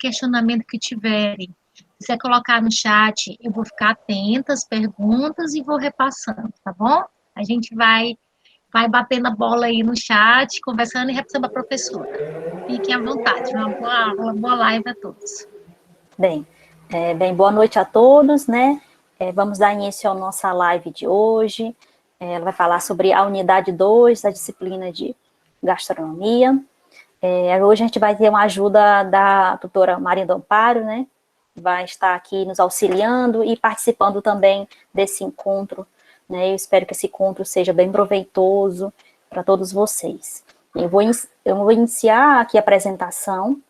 questionamento que tiverem, se você colocar no chat, eu vou ficar atenta às perguntas e vou repassando, tá bom? A gente vai batendo a bola aí no chat, conversando e repassando a professora. Fiquem à vontade. Uma boa aula, boa live a todos. Bem, boa noite a todos, né? Vamos dar início à nossa live de hoje. Ela vai falar sobre a unidade 2 da disciplina de gastronomia. Hoje a gente vai ter uma ajuda da tutora Maria do Amparo, né? Vai estar aqui nos auxiliando e participando também desse encontro, né? Eu espero que esse encontro seja bem proveitoso para todos vocês. Eu vou iniciar aqui a apresentação,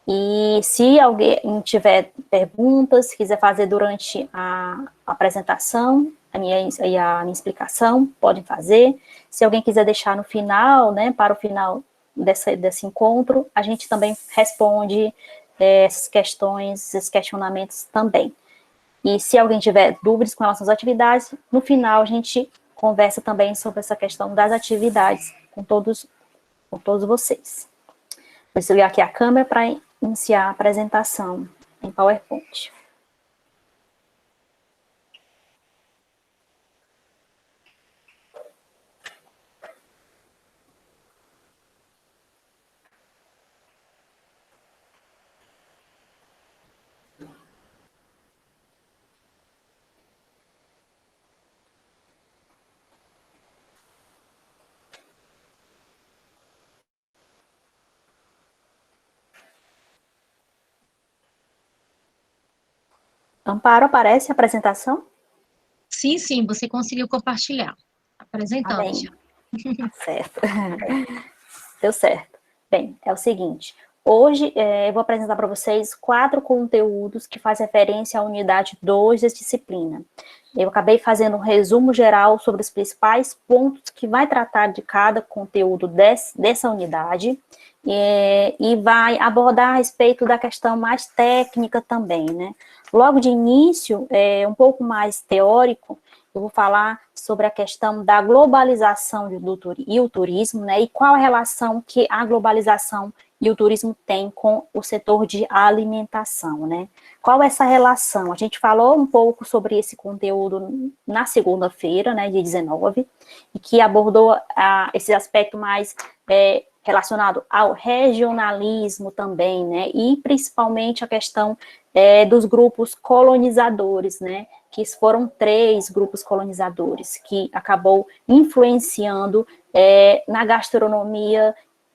e se alguém tiver perguntas, quiser fazer durante a apresentação, a minha explicação, podem fazer. Se alguém quiser deixar no final, né, para o final desse encontro, a gente também responde essas questões, esses questionamentos também. E se alguém tiver dúvidas com relação às atividades, no final a gente conversa também sobre essa questão das atividades com todos vocês. Vou desligar aqui a câmera para iniciar a apresentação em PowerPoint. Amparo, aparece a apresentação? Sim, você conseguiu compartilhar. Apresentando já. Certo. Deu certo. Bem, é o seguinte, hoje eu vou apresentar para vocês 4 conteúdos que fazem referência à unidade 2 da disciplina. Eu acabei fazendo um resumo geral sobre os principais pontos que vai tratar de cada conteúdo dessa unidade, e vai abordar a respeito da questão mais técnica também, né? Logo de início, um pouco mais teórico, eu vou falar sobre a questão da globalização e o turismo, né, e qual a relação que a globalização e o turismo têm com o setor de alimentação, né? Qual é essa relação? A gente falou um pouco sobre esse conteúdo na segunda-feira, né, dia 19, e que abordou esse aspecto mais relacionado ao regionalismo também, né, e principalmente a questão dos grupos colonizadores, né, que foram 3 grupos colonizadores, que acabou influenciando na gastronomia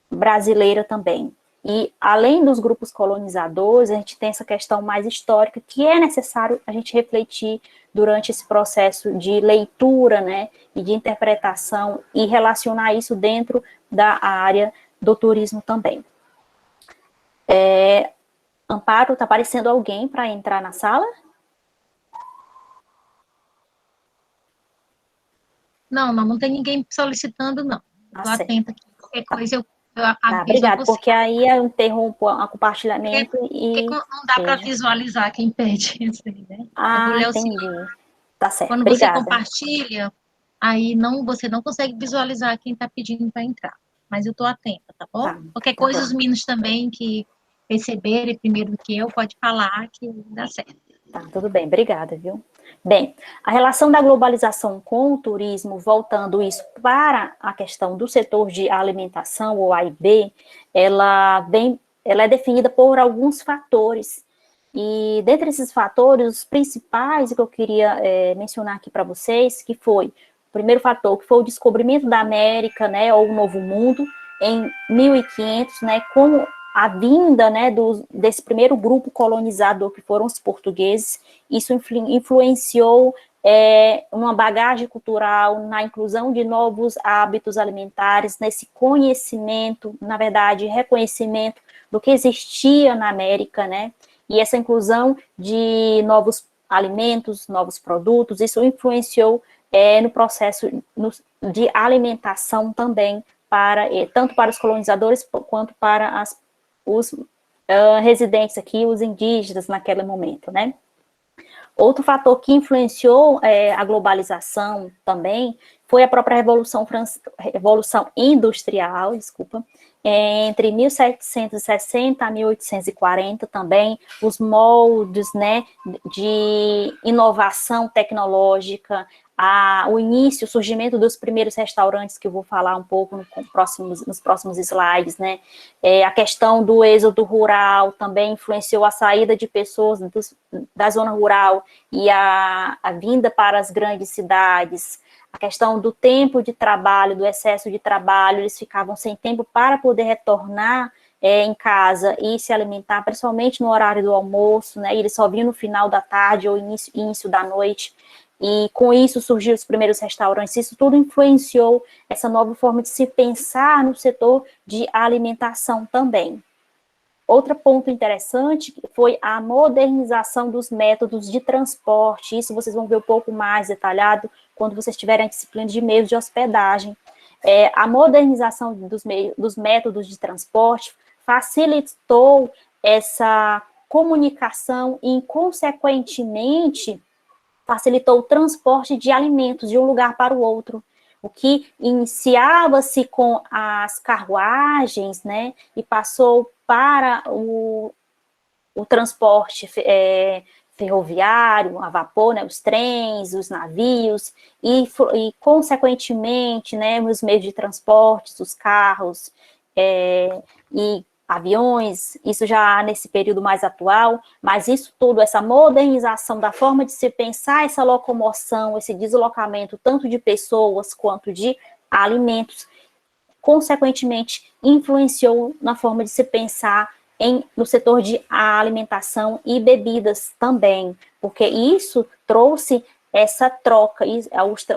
brasileira também. E, além dos grupos colonizadores, a gente tem essa questão mais histórica, que é necessário a gente refletir durante esse processo de leitura, né, e de interpretação, e relacionar isso dentro da área do turismo também. Amparo, está aparecendo alguém para entrar na sala? Não tem ninguém solicitando, não. Estou atenta aqui. Qualquer coisa eu aviso obrigada, você. porque aí eu interrompo o compartilhamento porque não dá para visualizar quem pede isso aí, né? Entendi. Tá certo, Quando obrigada. você compartilha, aí você não consegue visualizar quem está pedindo para entrar. Mas eu estou atenta, tá bom? Qualquer coisa, os meninos também que receberem primeiro do que eu, pode falar que dá certo. Tá, tudo bem, obrigada, viu? Bem, a relação da globalização com o turismo, voltando isso para a questão do setor de alimentação, ou A e B, ela é definida por alguns fatores. E dentre esses fatores, os principais que eu queria mencionar aqui para vocês, que foi o primeiro fator, que foi o descobrimento da América, né, ou o Novo Mundo, em 1500, né, com a vinda, né, desse primeiro grupo colonizador, que foram os portugueses. Isso influenciou uma bagagem cultural, na inclusão de novos hábitos alimentares, nesse conhecimento, na verdade, reconhecimento do que existia na América, né, e essa inclusão de novos alimentos, novos produtos, isso influenciou no processo de alimentação também, tanto para os colonizadores quanto para os residentes aqui, os indígenas naquele momento, né? Outro fator que influenciou a globalização também foi a própria Revolução Industrial, entre 1760 a 1840 também, os moldes, né, de inovação tecnológica, o início, o surgimento dos primeiros restaurantes, que eu vou falar um pouco nos próximos slides, né, a questão do êxodo rural também influenciou a saída de pessoas da zona rural e a vinda para as grandes cidades. A questão do tempo de trabalho, do excesso de trabalho, eles ficavam sem tempo para poder retornar em casa e se alimentar, principalmente no horário do almoço, né? E eles só vinham no final da tarde ou início da noite. E com isso surgiram os primeiros restaurantes. Isso tudo influenciou essa nova forma de se pensar no setor de alimentação também. Outro ponto interessante foi a modernização dos métodos de transporte. Isso vocês vão ver um pouco mais detalhado quando vocês tiverem a disciplina de meios de hospedagem. A modernização dos métodos de transporte facilitou essa comunicação e, consequentemente, facilitou o transporte de alimentos de um lugar para o outro. O que iniciava-se com as carruagens, né, e passou para o transporte ferroviário, a vapor, né, os trens, os navios, e consequentemente, né, os meios de transporte, os carros, e aviões, isso já nesse período mais atual, mas isso tudo, essa modernização da forma de se pensar essa locomoção, esse deslocamento, tanto de pessoas quanto de alimentos, consequentemente, influenciou na forma de se pensar no setor de alimentação e bebidas também, porque isso trouxe essa troca,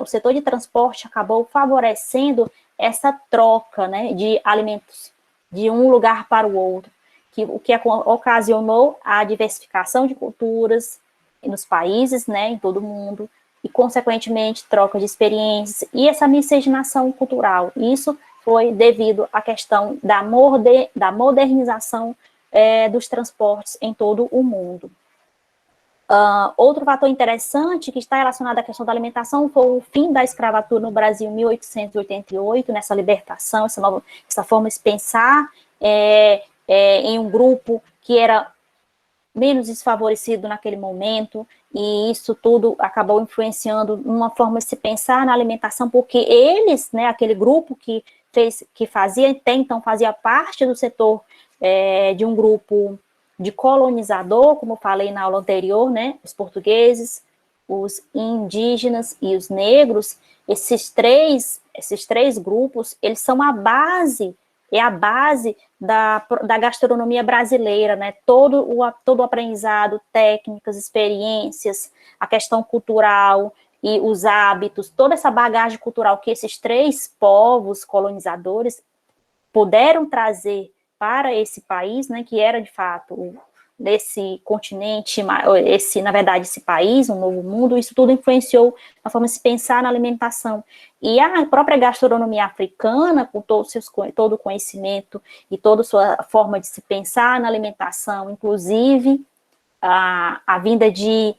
o setor de transporte acabou favorecendo essa troca, né, de alimentos de um lugar para o outro, o que ocasionou a diversificação de culturas nos países, né, em todo o mundo, e, consequentemente, troca de experiências e essa miscigenação cultural. Isso foi devido à questão da modernização dos transportes em todo o mundo. Outro fator interessante que está relacionado à questão da alimentação foi o fim da escravatura no Brasil em 1888, nessa libertação, essa forma de pensar em um grupo que era menos desfavorecido naquele momento, e isso tudo acabou influenciando uma forma de se pensar na alimentação, porque eles, né, aquele grupo que fazia, até então fazia parte do setor de um grupo de colonizador, como eu falei na aula anterior, né, os portugueses, os indígenas e os negros, esses três grupos, eles são a base da gastronomia brasileira, né, todo o aprendizado, técnicas, experiências, a questão cultural e os hábitos, toda essa bagagem cultural que esses três povos colonizadores puderam trazer para esse país, né, que era de fato desse continente, na verdade, esse país, um novo mundo, isso tudo influenciou a forma de se pensar na alimentação. E a própria gastronomia africana, com todo o conhecimento e toda a sua forma de se pensar na alimentação, inclusive a vinda de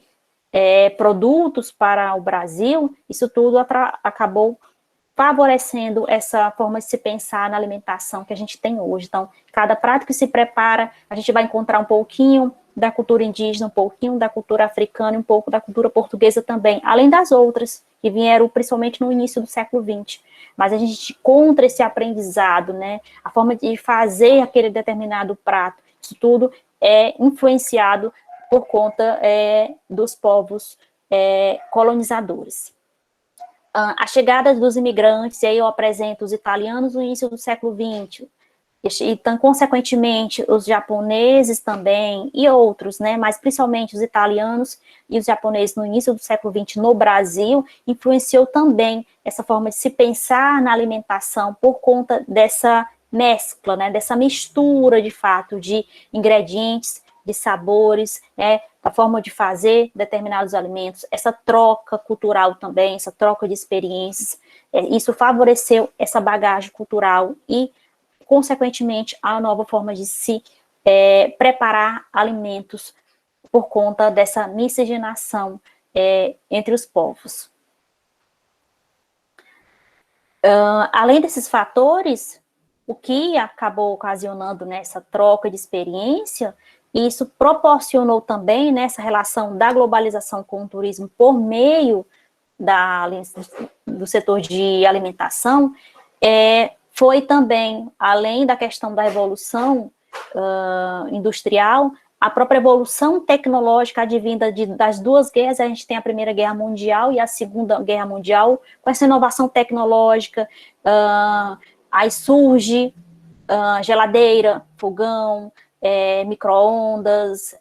produtos para o Brasil, isso tudo acabou favorecendo essa forma de se pensar na alimentação que a gente tem hoje. Então, cada prato que se prepara, a gente vai encontrar um pouquinho da cultura indígena, um pouquinho da cultura africana, um pouco da cultura portuguesa também, além das outras, que vieram principalmente no início do século XX. Mas a gente encontra esse aprendizado, né? A forma de fazer aquele determinado prato, isso tudo é influenciado por conta dos povos colonizadores. A chegada dos imigrantes, e aí eu apresento os italianos no início do século XX, então, consequentemente, os japoneses também, e outros, né, mas principalmente os italianos e os japoneses no início do século XX no Brasil, influenciou também essa forma de se pensar na alimentação por conta dessa mescla, né, dessa mistura, de fato, de ingredientes, de sabores, né, a forma de fazer determinados alimentos, essa troca cultural também, essa troca de experiências, isso favoreceu essa bagagem cultural e, consequentemente, a nova forma de se preparar alimentos por conta dessa miscigenação entre os povos. Além desses fatores, o que acabou ocasionando nessa troca de experiência, e isso proporcionou também nessa relação da globalização com o turismo por meio do setor de alimentação, foi também, além da questão da evolução industrial, a própria evolução tecnológica advinda das duas guerras. A gente tem a Primeira Guerra Mundial e a Segunda Guerra Mundial, com essa inovação tecnológica, aí surge geladeira, fogão, micro-ondas,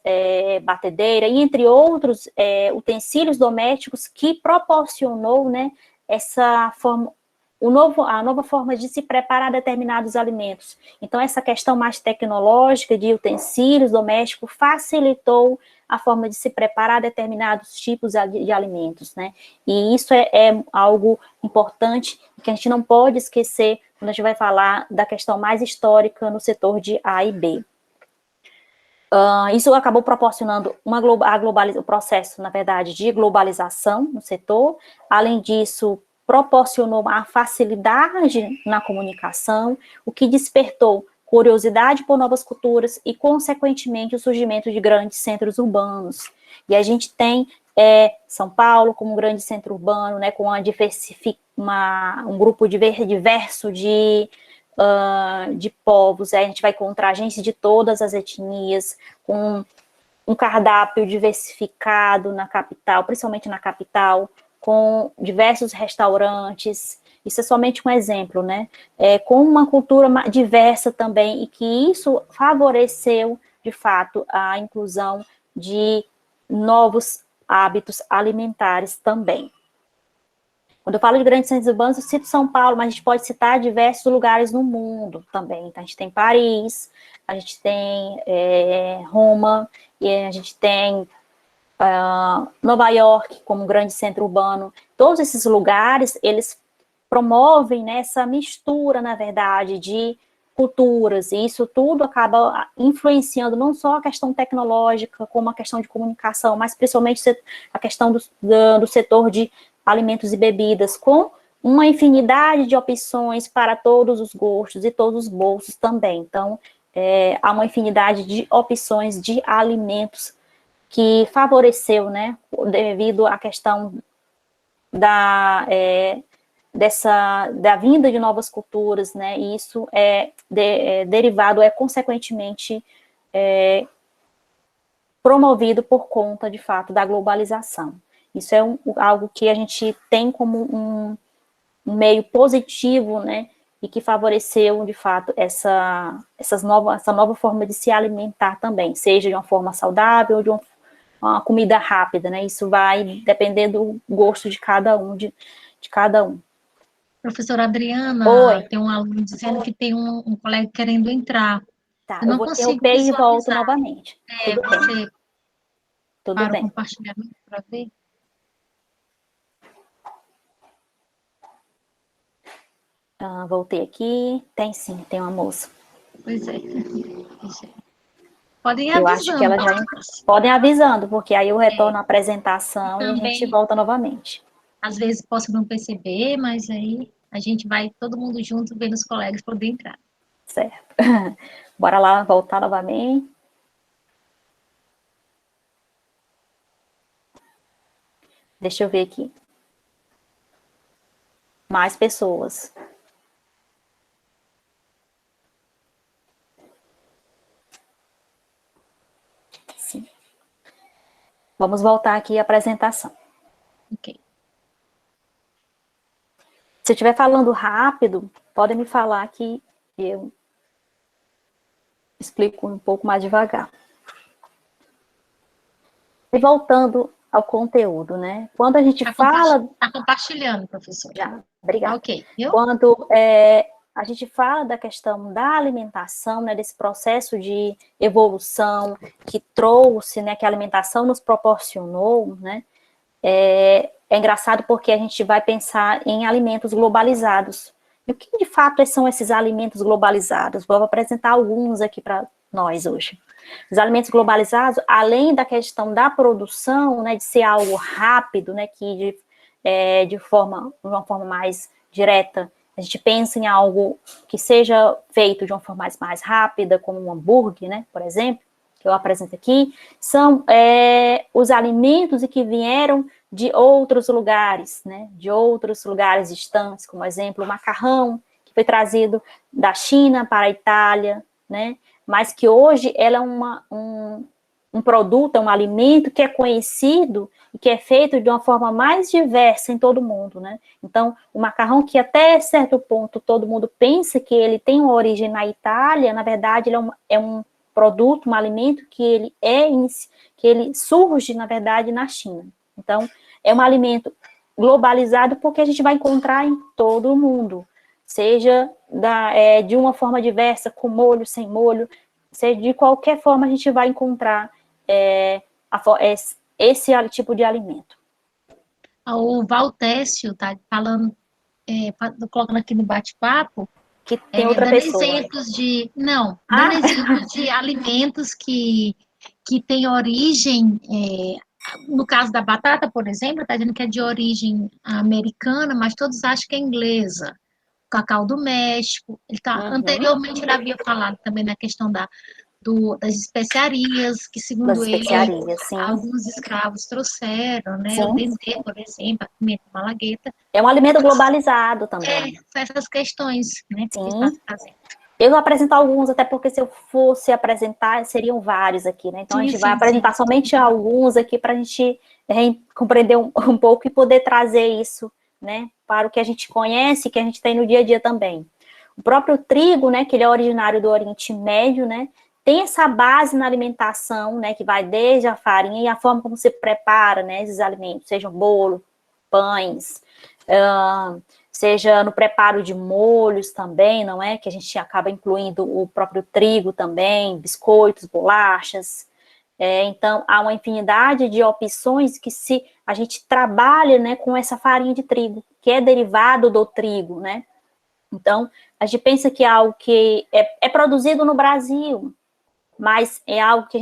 batedeira, e entre outros utensílios domésticos que proporcionou, né, essa forma, a nova forma de se preparar determinados alimentos. Então, essa questão mais tecnológica de utensílios domésticos facilitou a forma de se preparar determinados tipos de alimentos, né? E isso é algo importante que a gente não pode esquecer quando a gente vai falar da questão mais histórica no setor de A e B. Isso acabou proporcionando o processo, na verdade, de globalização no setor. Além disso, proporcionou a facilidade na comunicação, o que despertou curiosidade por novas culturas e, consequentemente, o surgimento de grandes centros urbanos. E a gente tem São Paulo como um grande centro urbano, né, com um grupo diverso de povos. Aí a gente vai encontrar gente de todas as etnias, com um cardápio diversificado na capital, principalmente na capital, com diversos restaurantes. Isso é somente um exemplo, né? Com uma cultura diversa também, e que isso favoreceu, de fato, a inclusão de novos hábitos alimentares também. Quando eu falo de grandes centros urbanos, eu cito São Paulo, mas a gente pode citar diversos lugares no mundo também. Então, a gente tem Paris, a gente tem Roma, e a gente tem Nova York como um grande centro urbano. Todos esses lugares, eles promovem, né, essa mistura, na verdade, de culturas, e isso tudo acaba influenciando não só a questão tecnológica, como a questão de comunicação, mas principalmente a questão do setor de alimentos e bebidas, com uma infinidade de opções para todos os gostos e todos os bolsos também. Então, há uma infinidade de opções de alimentos que favoreceu, né, devido à questão da vinda de novas culturas, né, e isso derivado, consequentemente promovido por conta, de fato, da globalização. Isso é algo que a gente tem como um meio positivo, né, e que favoreceu, de fato, essa nova forma de se alimentar também, seja de uma forma saudável ou de uma comida rápida, né, isso vai depender do gosto de cada um, de cada um. Professora Adriana, Oi. Tem um aluno dizendo que tem um colega querendo entrar. Tá, eu não vou consigo interromper e volto visualizar. novamente. Tudo bem. Tudo Para bem. o compartilhamento para ver. Voltei aqui. Tem sim, tem uma moça. Pois é. Podem ir eu avisando. Acho que ela já podem avisando, porque aí eu retorno a apresentação e a gente volta novamente. Às vezes posso não perceber, mas aí a gente vai todo mundo junto vendo os colegas poder entrar. Certo. Bora lá voltar novamente. Deixa eu ver aqui. Mais pessoas. Sim. Vamos voltar aqui à apresentação. Ok. Se eu estiver falando rápido, podem me falar que eu explico um pouco mais devagar. E voltando ao conteúdo, né? Quando a gente fala... Está compartilhando, professora. Já, obrigada. Ok. Quando a gente fala da questão da alimentação, né, desse processo de evolução que trouxe, né, que a alimentação nos proporcionou, né, é engraçado porque a gente vai pensar em alimentos globalizados. E o que de fato são esses alimentos globalizados? Vou apresentar alguns aqui para nós hoje. Os alimentos globalizados, além da questão da produção, né, de ser algo rápido, né, que de uma forma mais direta, A gente pensa em algo que seja feito de uma forma mais rápida, como um hambúrguer, né, por exemplo, que eu apresento aqui, são os alimentos que vieram de outros lugares, né, de outros lugares distantes, como exemplo, o macarrão, que foi trazido da China para a Itália, né, mas que hoje ela é um produto, é um alimento que é conhecido e que é feito de uma forma mais diversa em todo mundo, né? Então, o macarrão, que até certo ponto todo mundo pensa que ele tem uma origem na Itália, na verdade, ele é um produto, um alimento que ele surge, na verdade, na China. Então, é um alimento globalizado porque a gente vai encontrar em todo o mundo, seja de uma forma diversa, com molho, sem molho, seja de qualquer forma a gente vai encontrar esse tipo de alimento. O Valtécio tá falando, colocando aqui no bate-papo, Que tem outra dando pessoa. exemplos dando exemplos de alimentos que têm origem, no caso da batata, por exemplo, está dizendo que é de origem americana, mas todos acham que é inglesa. Cacau do México, anteriormente ele havia falado também na questão das especiarias, que Das segundo ele, especiarias, sim. alguns escravos trouxeram, né? Sim. O dendê, por exemplo, a pimenta malagueta. É um alimento globalizado também. Essas questões, né? Que Sim. está trazendo. Eu vou apresentar alguns, até porque se eu fosse apresentar, seriam vários aqui, né? Então, a gente vai apresentar somente alguns aqui para a gente compreender um pouco e poder trazer isso, né? Para o que a gente conhece, que a gente tem no dia a dia também. O próprio trigo, né? Que ele é originário do Oriente Médio, né? Tem essa base na alimentação, né? Que vai desde a farinha e a forma como você prepara, né? Esses alimentos, sejam bolo, pães, seja no preparo de molhos também, não é? Que a gente acaba incluindo o próprio trigo também, biscoitos, bolachas. Então, há uma infinidade de opções que se a gente trabalha, né, com essa farinha de trigo, que é derivado do trigo, né? Então, a gente pensa que é algo que é produzido no Brasil, mas é algo que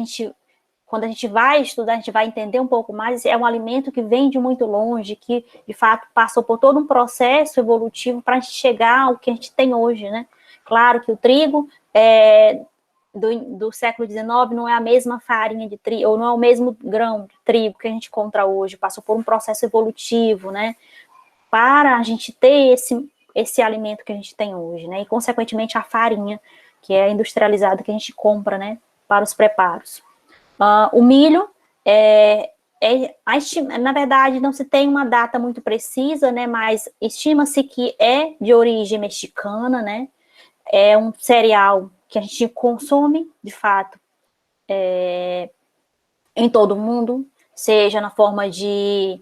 quando a gente vai estudar, a gente vai entender um pouco mais, é um alimento que vem de muito longe, que, de fato, passou por todo um processo evolutivo para a gente chegar ao que a gente tem hoje, né? Claro que o trigo do século XIX não é a mesma farinha de trigo, ou não é o mesmo grão de trigo que a gente encontra hoje, passou por um processo evolutivo, né? Para a gente ter esse alimento que a gente tem hoje, né? E, consequentemente, a farinha, que é industrializada, que a gente compra, né? Para os preparos. O milho, na verdade, não se tem uma data muito precisa, né, mas estima-se que é de origem mexicana, né, é um cereal que a gente consome, de fato, em todo o mundo, seja na forma de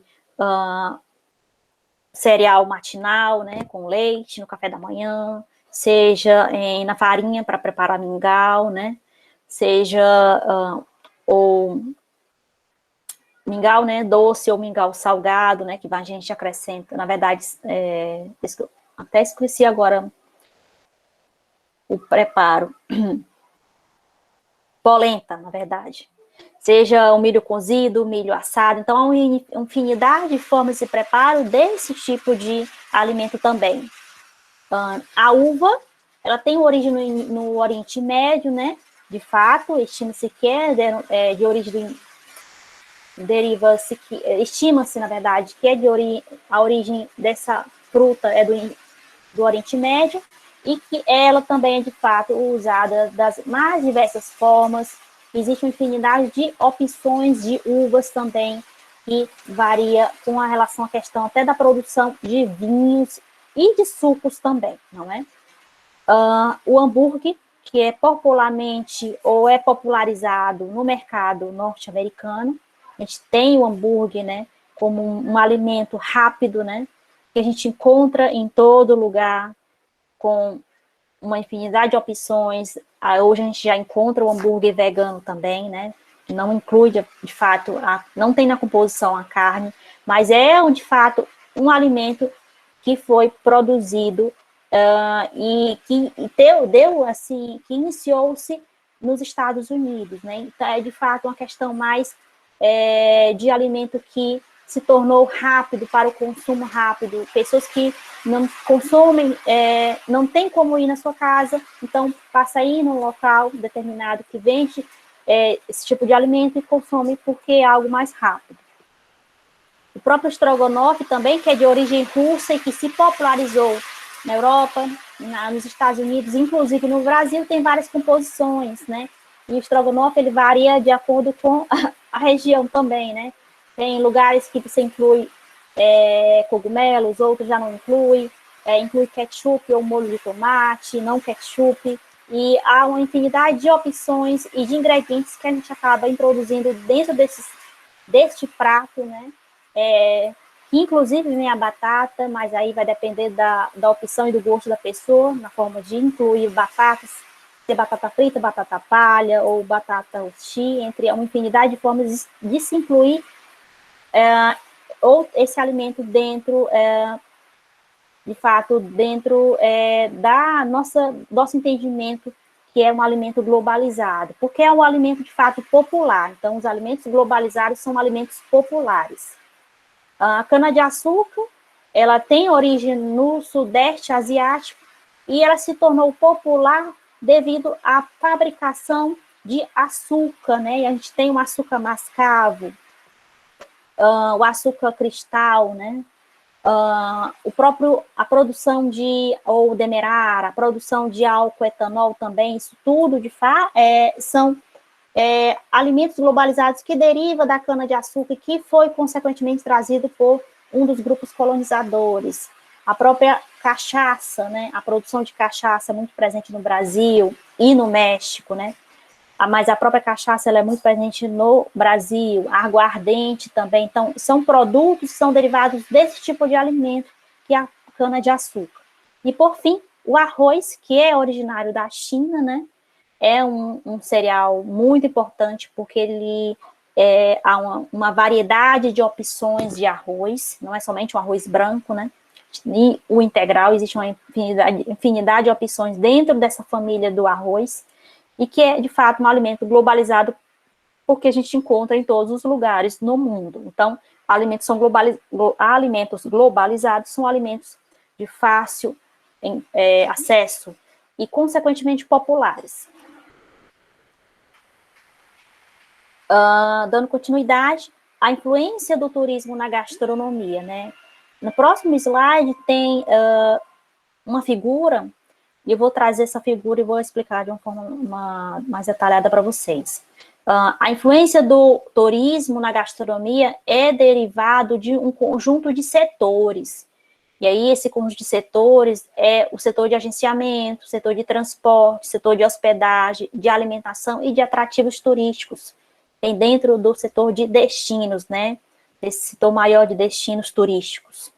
cereal matinal, né, com leite, no café da manhã, seja na farinha para preparar mingau, né, seja ou mingau, né, doce ou mingau salgado, né, que a gente acrescenta, na verdade, até esqueci agora o preparo, polenta, na verdade, seja o milho cozido, o milho assado, então há uma infinidade de formas de preparo desse tipo de alimento também. A uva, ela tem origem no Oriente Médio, né, de fato, estima-se que é de origem estima-se, na verdade, que a origem dessa fruta é do Oriente Médio e que ela também é, de fato, usada das mais diversas formas. Existe uma infinidade de opções de uvas também, que varia com a relação à questão até da produção de vinhos e de sucos também, não é? O hambúrguer, que é popularmente ou é popularizado no mercado norte-americano. A gente tem o hambúrguer, né, como um alimento rápido, né, que a gente encontra em todo lugar, com uma infinidade de opções. Hoje a gente já encontra o hambúrguer vegano também, né, que não inclui, de fato, não tem na composição a carne, mas é, de fato, um alimento que foi produzido e que que iniciou-se nos Estados Unidos, né? Então, é de fato uma questão mais de alimento que se tornou rápido para o consumo rápido, pessoas que não consomem, não tem como ir na sua casa, então passa aí num local determinado que vende esse tipo de alimento e consome porque é algo mais rápido. O próprio estrogonofe também, que é de origem russa e que se popularizou na Europa, nos Estados Unidos, inclusive no Brasil, tem várias composições, né? E o estrogonofe, ele varia de acordo com a região também, né? Tem lugares que você inclui cogumelos, outros já não inclui, inclui ketchup ou molho de tomate, não ketchup, e há uma infinidade de opções e de ingredientes que a gente acaba introduzindo dentro deste prato, né? Que inclusive vem a batata, mas aí vai depender da opção e do gosto da pessoa, na forma de incluir batatas, ser batata frita, batata palha ou batata rosti, entre uma infinidade de formas de se incluir ou esse alimento dentro, de fato, dentro da nosso entendimento que é um alimento globalizado, porque é um alimento, de fato, popular. Então, os alimentos globalizados são alimentos populares. A cana-de-açúcar, ela tem origem no Sudeste Asiático e ela se tornou popular devido à fabricação de açúcar, né? E a gente tem o açúcar mascavo, o açúcar cristal, né? A produção ou demerara, a produção de álcool etanol também, isso tudo, de fato, são alimentos globalizados que deriva da cana-de-açúcar, que foi, consequentemente, trazido por um dos grupos colonizadores. A própria cachaça, né? A produção de cachaça é muito presente no Brasil e no México, né? Mas a própria cachaça ela é muito presente no Brasil, a aguardente também. Então, são produtos que são derivados desse tipo de alimento, que é a cana-de-açúcar. E, por fim, o arroz, que é originário da China, né? É um cereal muito importante, porque ele há uma variedade de opções de arroz, não é somente um arroz branco, né? E o integral, existe uma infinidade de opções dentro dessa família do arroz, e que é, de fato, um alimento globalizado, porque a gente encontra em todos os lugares no mundo. Então, alimentos globalizados são alimentos de fácil acesso e, consequentemente, populares. Dando continuidade, a influência do turismo na gastronomia, né? No próximo slide tem uma figura, e eu vou trazer essa figura e vou explicar de uma forma mais detalhada para vocês. A influência do turismo na gastronomia é derivado de um conjunto de setores. E aí, esse conjunto de setores é o setor de agenciamento, o setor de transporte, setor de hospedagem, de alimentação e de atrativos turísticos. Tem dentro do setor de destinos, né? Esse setor maior de destinos turísticos.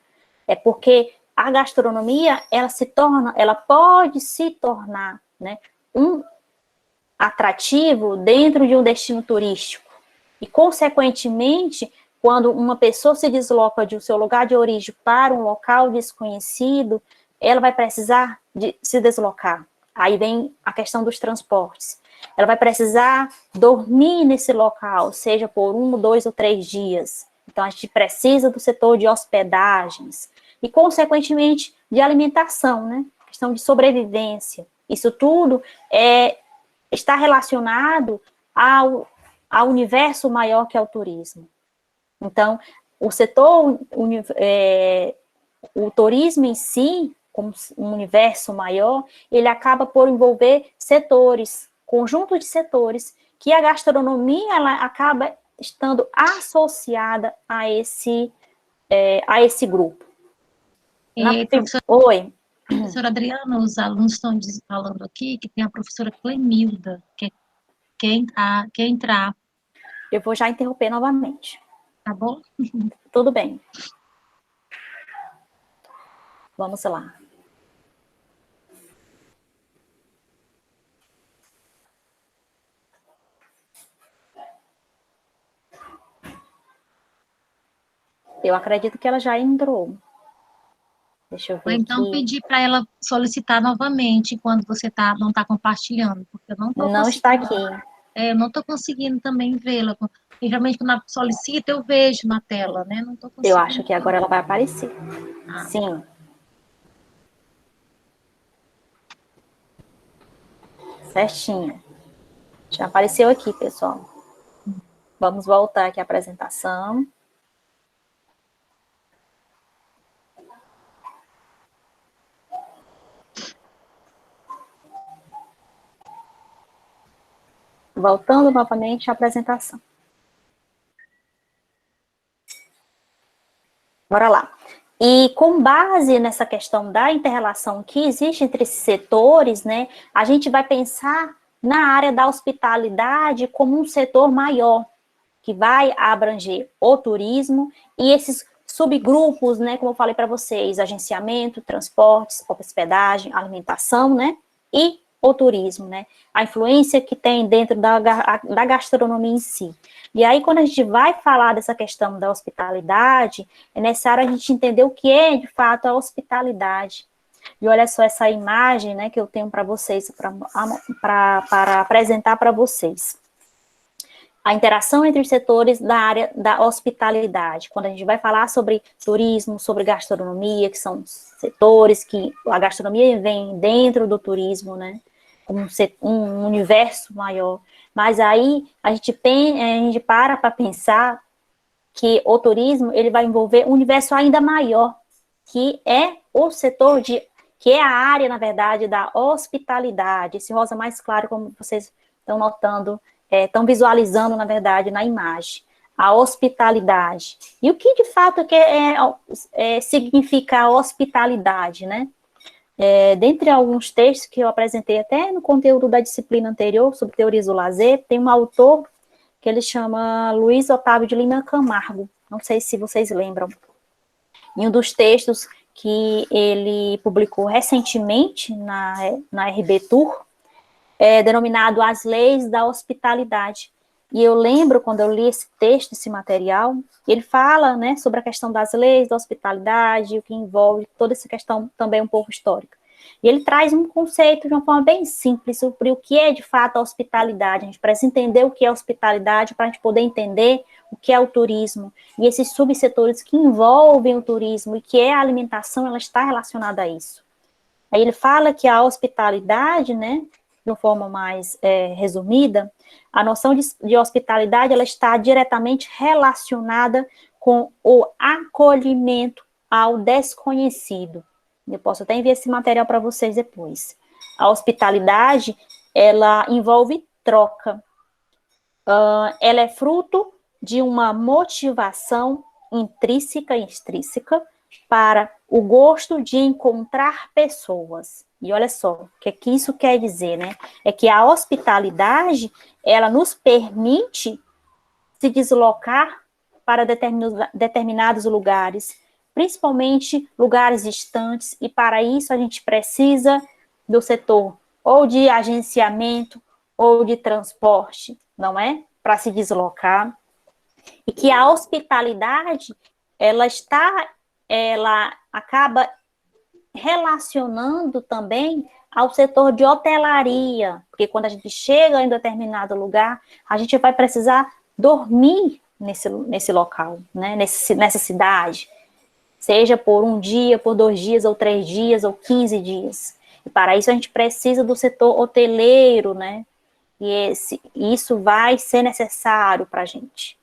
É porque a gastronomia, ela pode se tornar, né, um atrativo dentro de um destino turístico. E, consequentemente, quando uma pessoa se desloca do seu lugar de origem para um local desconhecido, ela vai precisar de se deslocar. Aí vem a questão dos transportes. Ela vai precisar dormir nesse local, seja por 1, 2 ou 3 dias. Então, a gente precisa do setor de hospedagens e, consequentemente, de alimentação, né? Questão de sobrevivência. Isso tudo está relacionado ao universo maior que é o turismo. Então, o turismo em si, como um universo maior, ele acaba por envolver setores, conjunto de setores, que a gastronomia ela acaba estando associada a esse grupo. Oi. Professora Adriana, os alunos estão falando aqui que tem a professora Clemilda, que quer entrar. Eu vou já interromper novamente. Tá bom? Tudo bem. Vamos lá. Eu acredito que ela já entrou. Deixa eu ver. Ou então aqui. pedir para ela solicitar novamente quando você não está compartilhando, porque eu não estou conseguindo. Está aqui. Eu não estou conseguindo também vê-la. E geralmente quando eu solicito, eu vejo na tela, né? Não tô Eu conseguindo. acho que agora ela vai aparecer. Ah, Sim. Certinho. Já apareceu aqui, pessoal. Vamos voltar aqui à apresentação. Voltando novamente à apresentação. Bora lá. E com base nessa questão da inter-relação que existe entre esses setores, né, a gente vai pensar na área da hospitalidade como um setor maior, que vai abranger o turismo e esses subgrupos, né, como eu falei para vocês, agenciamento, transportes, hospedagem, alimentação, né, e o turismo, né, a influência que tem dentro da gastronomia em si. E aí, quando a gente vai falar dessa questão da hospitalidade, é necessário a gente entender o que é, de fato, a hospitalidade. E olha só essa imagem, né, que eu tenho para vocês, para apresentar para vocês. A interação entre os setores da área da hospitalidade. Quando a gente vai falar sobre turismo, sobre gastronomia, que são setores que a gastronomia vem dentro do turismo, né? Um universo maior. Mas aí a gente para pensar que o turismo ele vai envolver um universo ainda maior, que é o setor que é a área, na verdade, da hospitalidade. Esse rosa mais claro, como vocês estão notando, estão visualizando, na verdade, na imagem. A hospitalidade. E o que, de fato, significa a hospitalidade, né? Dentre alguns textos que eu apresentei até no conteúdo da disciplina anterior, sobre teorias do lazer, tem um autor que ele chama Luiz Otávio de Lima Camargo. Não sei se vocês lembram. Em um dos textos que ele publicou recentemente na RB Tour, denominado As Leis da Hospitalidade. E eu lembro, quando eu li esse texto, esse material, ele fala, né, sobre a questão das leis da hospitalidade, o que envolve toda essa questão também um pouco histórica. E ele traz um conceito de uma forma bem simples sobre o que é, de fato, a hospitalidade. A gente precisa entender o que é hospitalidade para a gente poder entender o que é o turismo. E esses subsetores que envolvem o turismo e que é a alimentação, ela está relacionada a isso. Aí ele fala que a hospitalidade, né, de uma forma mais resumida, a noção de hospitalidade ela está diretamente relacionada com o acolhimento ao desconhecido. Eu posso até enviar esse material para vocês depois. A hospitalidade, ela envolve troca. Ela é fruto de uma motivação intrínseca e extrínseca para o gosto de encontrar pessoas. E olha só, o que isso quer dizer, né? É que a hospitalidade, ela nos permite se deslocar para determinados lugares, principalmente lugares distantes, e para isso a gente precisa do setor ou de agenciamento ou de transporte, não é? Para se deslocar. E que a hospitalidade, ela acaba relacionando também ao setor de hotelaria, porque quando a gente chega em determinado lugar, a gente vai precisar dormir nesse local, né? Nessa cidade, seja por um dia, por 2 dias, ou 3 dias, ou 15 dias. E para isso a gente precisa do setor hoteleiro, né? E isso vai ser necessário para a gente.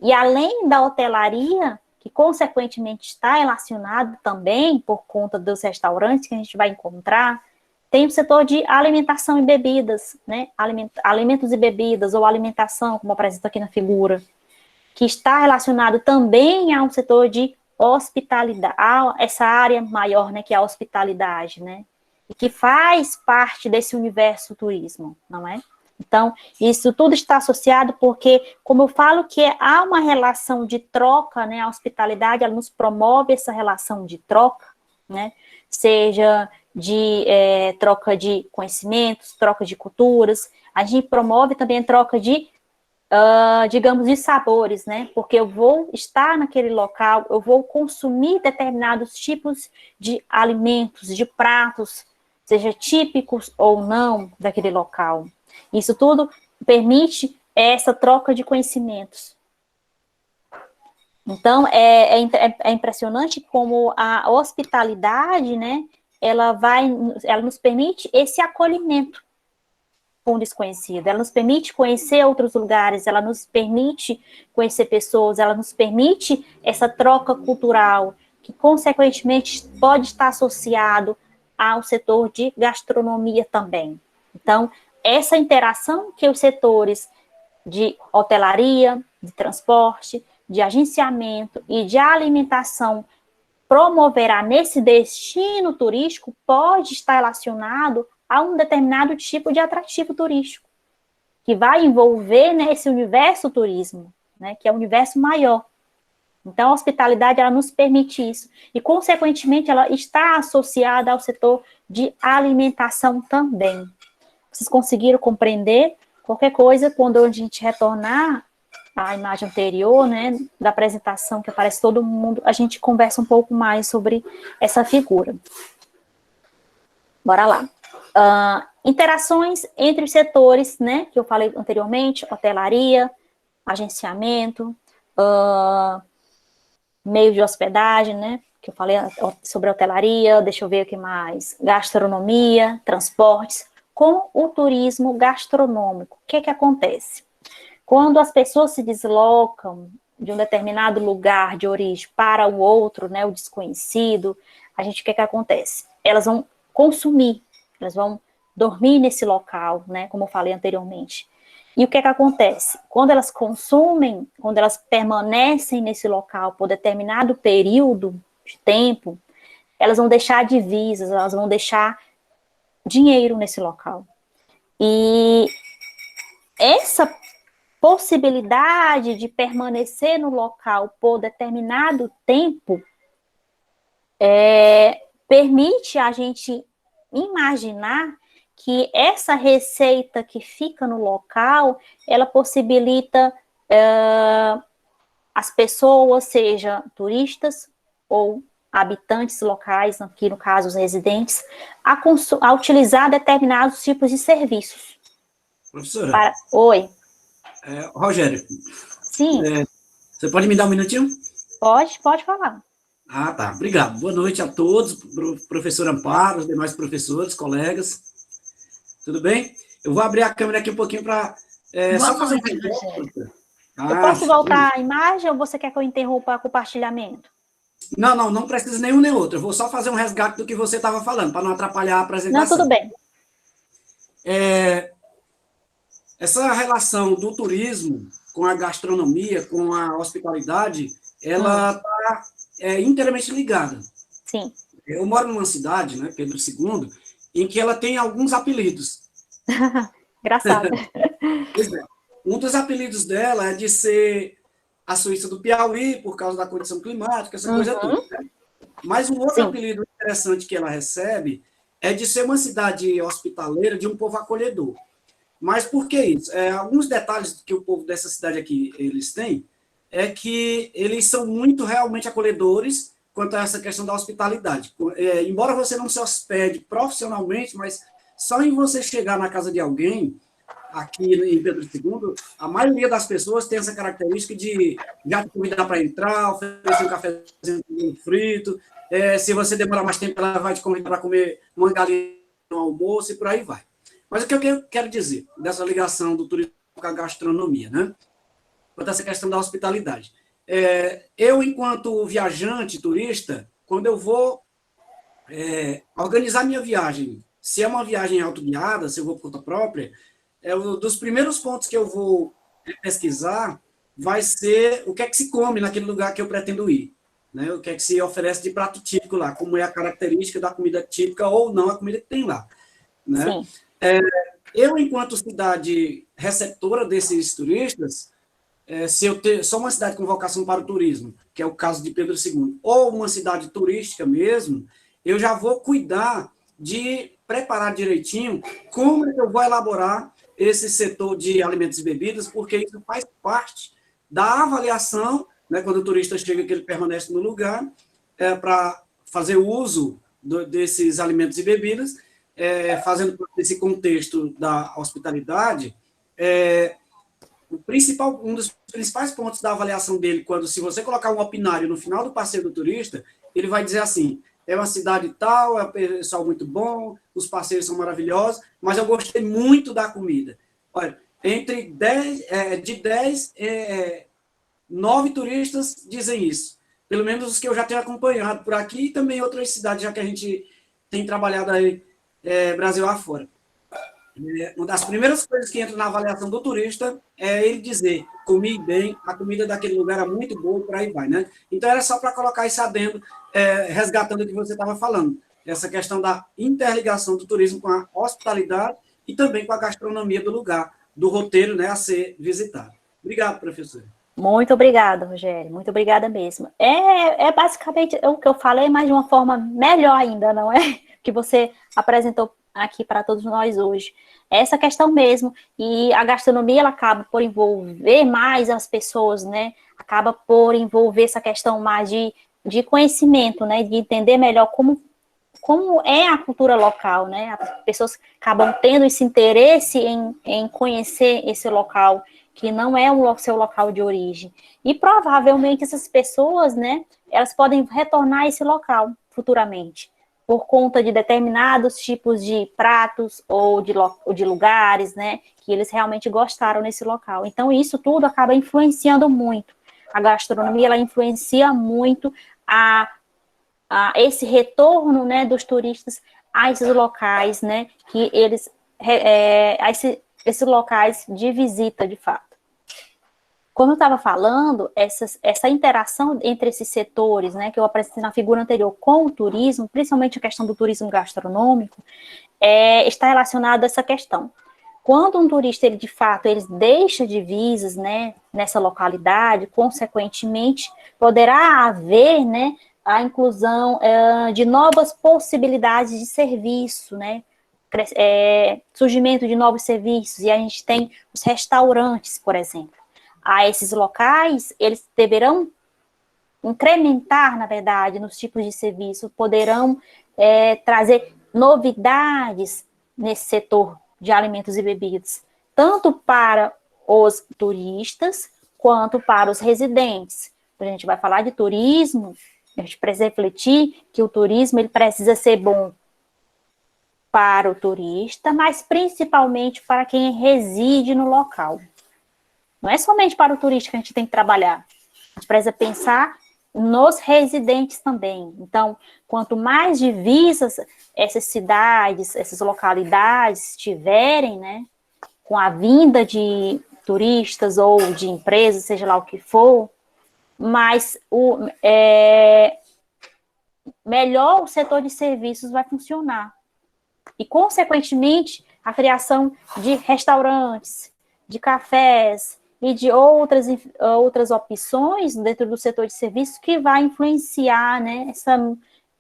E além da hotelaria, que consequentemente está relacionado também por conta dos restaurantes que a gente vai encontrar, tem o setor de alimentação e bebidas, né? Alimentos e bebidas, ou alimentação, como apresenta aqui na figura, que está relacionado também a um setor de hospitalidade, a essa área maior, né, que é a hospitalidade, né? E que faz parte desse universo turismo, não é? Então, isso tudo está associado porque, como eu falo que há uma relação de troca, né, a hospitalidade, ela nos promove essa relação de troca, né, seja de troca de conhecimentos, troca de culturas, a gente promove também a troca de, digamos, de sabores, né, porque eu vou estar naquele local, eu vou consumir determinados tipos de alimentos, de pratos, seja típicos ou não daquele local. Isso tudo permite é essa troca de conhecimentos. Então, é impressionante como a hospitalidade, né, ela nos permite esse acolhimento com o desconhecido, ela nos permite conhecer outros lugares, ela nos permite conhecer pessoas, ela nos permite essa troca cultural, que, consequentemente, pode estar associado ao setor de gastronomia também. Então, essa interação que os setores de hotelaria, de transporte, de agenciamento e de alimentação promoverá nesse destino turístico pode estar relacionado a um determinado tipo de atrativo turístico, que vai envolver, né, esse universo turismo, né, que é um universo maior. Então, a hospitalidade, ela nos permite isso. E, consequentemente, ela está associada ao setor de alimentação também. Vocês conseguiram compreender? Qualquer coisa, quando a gente retornar à imagem anterior, né, da apresentação, que aparece todo mundo, a gente conversa um pouco mais sobre essa figura. Bora lá. Interações entre os setores, né, que eu falei anteriormente, hotelaria, agenciamento, meio de hospedagem, né, que eu falei sobre hotelaria, deixa eu ver o que mais, gastronomia, transportes, com o turismo gastronômico. O que acontece? Quando as pessoas se deslocam de um determinado lugar de origem para o outro, né, o desconhecido, o que acontece? Elas vão consumir, elas vão dormir nesse local, né, como eu falei anteriormente. E o que acontece? Quando elas consumem, quando elas permanecem nesse local por determinado período de tempo, elas vão deixar divisas, elas vão deixar dinheiro nesse local. E essa possibilidade de permanecer no local por determinado tempo permite a gente imaginar que essa receita que fica no local, ela possibilita as pessoas, seja turistas ou habitantes locais, aqui no caso os residentes, a utilizar determinados tipos de serviços. Professora. Oi. Rogério. Sim. Você pode me dar um minutinho? Pode falar. Ah, tá. Obrigado. Boa noite a todos, professor Amparo, os demais professores, colegas. Tudo bem? Eu vou abrir a câmera aqui um pouquinho para só fazer um negócio. Eu posso voltar a imagem ou você quer que eu interrompa o compartilhamento? Não precisa nenhum nem outro. Eu vou só fazer um resgate do que você estava falando, para não atrapalhar a apresentação. Não, tudo bem. Essa relação do turismo com a gastronomia, com a hospitalidade, ela está inteiramente ligada. Sim. Eu moro numa cidade, né, Pedro II, em que ela tem alguns apelidos. Engraçado. Um dos apelidos dela é de ser a Suíça do Piauí, por causa da condição climática, essa coisa toda. Né? Mas um outro apelido interessante que ela recebe é de ser uma cidade hospitaleira de um povo acolhedor. Mas por que isso? Alguns detalhes que o povo dessa cidade aqui eles têm é que eles são muito realmente acolhedores quanto a essa questão da hospitalidade. Embora você não se hospede profissionalmente, mas só em você chegar na casa de alguém, aqui em Pedro II, a maioria das pessoas tem essa característica de já te convidar para entrar, oferecer um cafezinho frito, se você demorar mais tempo, ela vai te convidar para comer uma galinha no almoço e por aí vai. Mas o que eu quero dizer dessa ligação do turismo com a gastronomia, né? Quanto a essa questão da hospitalidade. Eu, enquanto viajante, turista, quando eu vou organizar minha viagem, se é uma viagem autoguiada, se eu vou por conta própria, um dos primeiros pontos que eu vou pesquisar vai ser o que é que se come naquele lugar que eu pretendo ir. Né? O que é que se oferece de prato típico lá, como é a característica da comida típica ou não a comida que tem lá. Né? Sim. Eu, enquanto cidade receptora desses turistas, se eu sou uma cidade com vocação para o turismo, que é o caso de Pedro II, ou uma cidade turística mesmo, eu já vou cuidar de preparar direitinho como é que eu vou elaborar esse setor de alimentos e bebidas, porque isso faz parte da avaliação, né, quando o turista chega, que ele permanece no lugar, para fazer uso desses alimentos e bebidas, fazendo parte desse contexto da hospitalidade, um dos principais pontos da avaliação dele, se você colocar um opinário no final do passeio do turista, ele vai dizer assim, é uma cidade tal, é um pessoal muito bom, os passeios são maravilhosos, mas eu gostei muito da comida. Olha, de 10, 9 turistas dizem isso. Pelo menos os que eu já tenho acompanhado por aqui e também em outras cidades, já que a gente tem trabalhado aí Brasil afora. Uma das primeiras coisas que entra na avaliação do turista é ele dizer, comi bem, a comida daquele lugar é muito boa e por aí vai, né? Então, era só para colocar isso adendo, resgatando o que você estava falando, essa questão da interligação do turismo com a hospitalidade e também com a gastronomia do lugar, do roteiro, né, a ser visitado. Obrigado, professor. Muito obrigada, Rogério, muito obrigada mesmo. Basicamente o que eu falei, mas de uma forma melhor ainda, não é? Que você apresentou aqui para todos nós hoje. Essa questão mesmo, e a gastronomia, ela acaba por envolver mais as pessoas, né? Acaba por envolver essa questão mais de conhecimento, né? De entender melhor como é a cultura local, né? As pessoas acabam tendo esse interesse em conhecer esse local, que não é o seu local de origem. E provavelmente essas pessoas, né? Elas podem retornar a esse local futuramente, por conta de determinados tipos de pratos ou de lugares, né, que eles realmente gostaram nesse local. Então, isso tudo acaba influenciando muito. A gastronomia, ela influencia muito a esse retorno, né, dos turistas a esses locais, né, que eles, esses locais de visita, de fato. Como eu estava falando, essa interação entre esses setores, né, que eu apresentei na figura anterior com o turismo, principalmente a questão do turismo gastronômico, está relacionada a essa questão. Quando um turista, ele de fato, ele deixa divisas, né, nessa localidade, consequentemente, poderá haver, né, a inclusão de novas possibilidades de serviço, né, surgimento de novos serviços, e a gente tem os restaurantes, por exemplo. A esses locais, eles deverão incrementar, na verdade, nos tipos de serviço, poderão trazer novidades nesse setor de alimentos e bebidas, tanto para os turistas, quanto para os residentes. A gente vai falar de turismo, a gente precisa refletir que o turismo ele precisa ser bom para o turista, mas principalmente para quem reside no local. Não é somente para o turista que a gente tem que trabalhar. A gente precisa pensar nos residentes também. Então, quanto mais divisas essas cidades, essas localidades tiverem, né, com a vinda de turistas ou de empresas, seja lá o que for, mais melhor o setor de serviços vai funcionar. E, consequentemente, a criação de restaurantes, de cafés, e de outras opções dentro do setor de serviços que vai influenciar, né,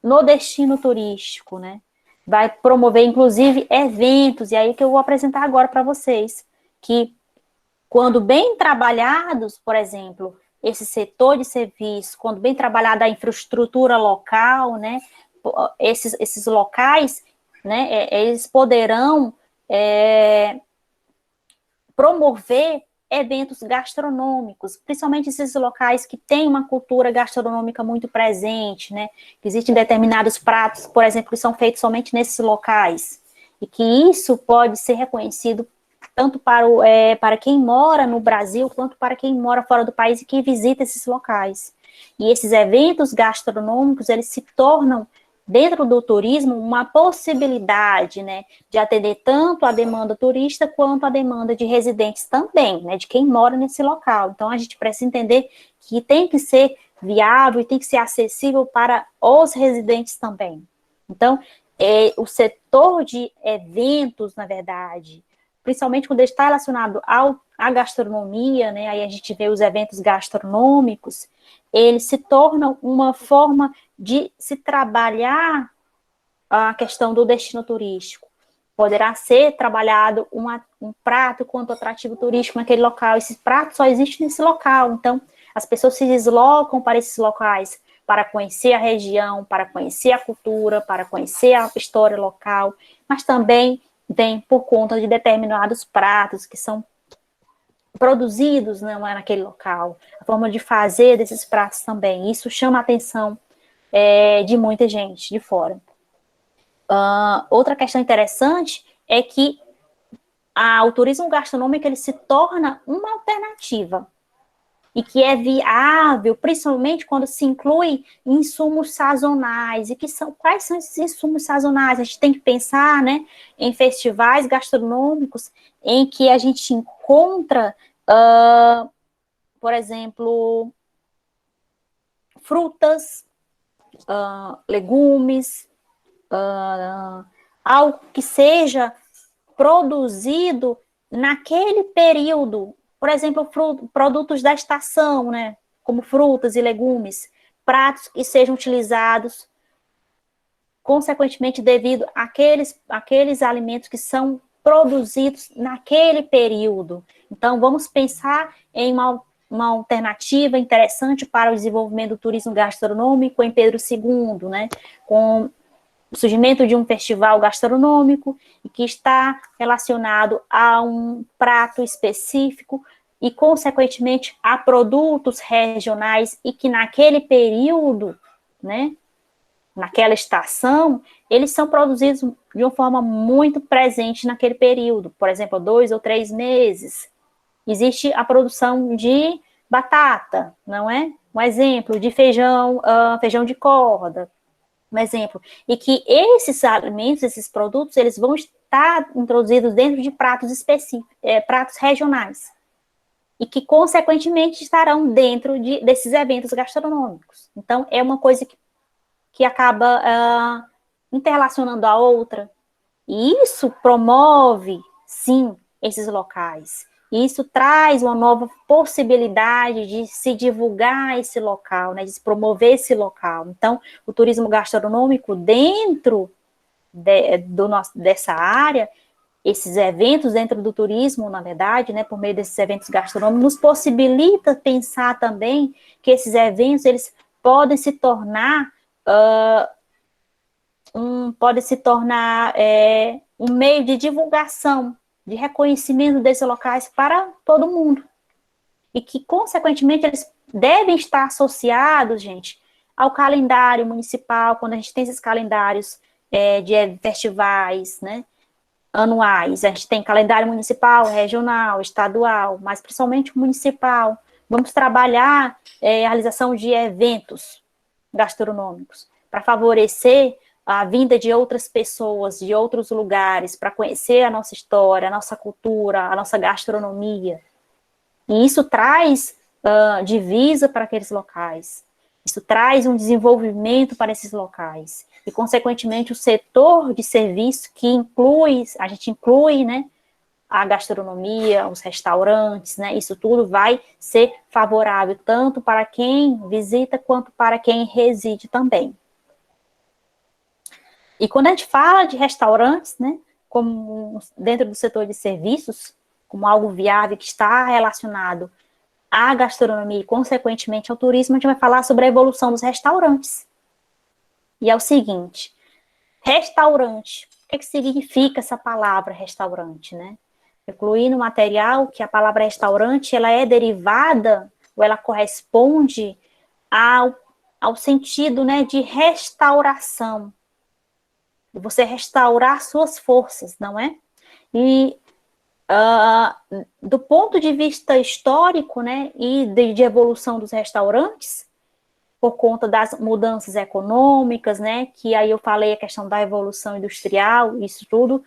no destino turístico, né? Vai promover, inclusive, eventos, e aí que eu vou apresentar agora para vocês, que quando bem trabalhados, por exemplo, esse setor de serviço, quando bem trabalhada a infraestrutura local, né, esses locais, né, eles poderão promover eventos gastronômicos, principalmente esses locais que têm uma cultura gastronômica muito presente, né? Existem determinados pratos, por exemplo, que são feitos somente nesses locais, e que isso pode ser reconhecido tanto para quem mora no Brasil, quanto para quem mora fora do país e quem visita esses locais. E esses eventos gastronômicos, eles se tornam, dentro do turismo, uma possibilidade, né, de atender tanto a demanda turista quanto a demanda de residentes também, né, de quem mora nesse local. Então, a gente precisa entender que tem que ser viável e tem que ser acessível para os residentes também. Então, o setor de eventos, na verdade, principalmente quando está relacionado à gastronomia, né, aí a gente vê os eventos gastronômicos, eles se tornam uma forma de se trabalhar a questão do destino turístico. Poderá ser trabalhado um prato quanto atrativo turístico naquele local. Esse prato só existe nesse local. Então, as pessoas se deslocam para esses locais para conhecer a região, para conhecer a cultura, para conhecer a história local, mas também vem por conta de determinados pratos que são produzidos, não é, naquele local, a forma de fazer desses pratos também. Isso chama a atenção de muita gente de fora. Outra questão interessante é que o turismo gastronômico ele se torna uma alternativa e que é viável, principalmente quando se inclui insumos sazonais. E quais são esses insumos sazonais? A gente tem que pensar, né, em festivais gastronômicos em que a gente encontra, por exemplo, frutas, legumes, algo que seja produzido naquele período. Por exemplo, produtos da estação, né? Como frutas e legumes, pratos que sejam utilizados, consequentemente, devido àqueles alimentos que são produzidos naquele período. Então, vamos pensar em uma alternativa interessante para o desenvolvimento do turismo gastronômico em Pedro II, né? Com o surgimento de um festival gastronômico e que está relacionado a um prato específico e, consequentemente, a produtos regionais e que naquele período, né, naquela estação, eles são produzidos de uma forma muito presente naquele período, por exemplo, 2 ou 3 meses. Existe a produção de batata, não é? Um exemplo, de feijão de corda, um exemplo, e que esses alimentos, esses produtos, eles vão estar introduzidos dentro de pratos específicos, pratos regionais, e que, consequentemente, estarão dentro desses eventos gastronômicos. Então, é uma coisa que acaba interrelacionando a outra, e isso promove, sim, esses locais. E isso traz uma nova possibilidade de se divulgar esse local, né, de se promover esse local. Então, o turismo gastronômico dentro dessa área, esses eventos dentro do turismo, na verdade, né, por meio desses eventos gastronômicos, nos possibilita pensar também que esses eventos, eles podem se tornar um meio de divulgação, de reconhecimento desses locais para todo mundo. E que, consequentemente, eles devem estar associados, gente, ao calendário municipal, quando a gente tem esses calendários de festivais, né, anuais. A gente tem calendário municipal, regional, estadual, mas principalmente municipal. Vamos trabalhar a realização de eventos gastronômicos para favorecer a vinda de outras pessoas, de outros lugares, para conhecer a nossa história, a nossa cultura, a nossa gastronomia. E isso traz divisa para aqueles locais. Isso traz um desenvolvimento para esses locais. E, consequentemente, o setor de serviço que a gente inclui, né, a gastronomia, os restaurantes, né, isso tudo vai ser favorável tanto para quem visita quanto para quem reside também. E quando a gente fala de restaurantes, né, como dentro do setor de serviços, como algo viável que está relacionado à gastronomia e, consequentemente, ao turismo, a gente vai falar sobre a evolução dos restaurantes. E é o seguinte, restaurante, o que significa essa palavra restaurante, né? Incluir no material que a palavra restaurante, ela é derivada, ou ela corresponde ao sentido, né, de restauração, de você restaurar suas forças, não é? E do ponto de vista histórico, né, e de evolução dos restaurantes, por conta das mudanças econômicas, né, que aí eu falei a questão da evolução industrial, isso tudo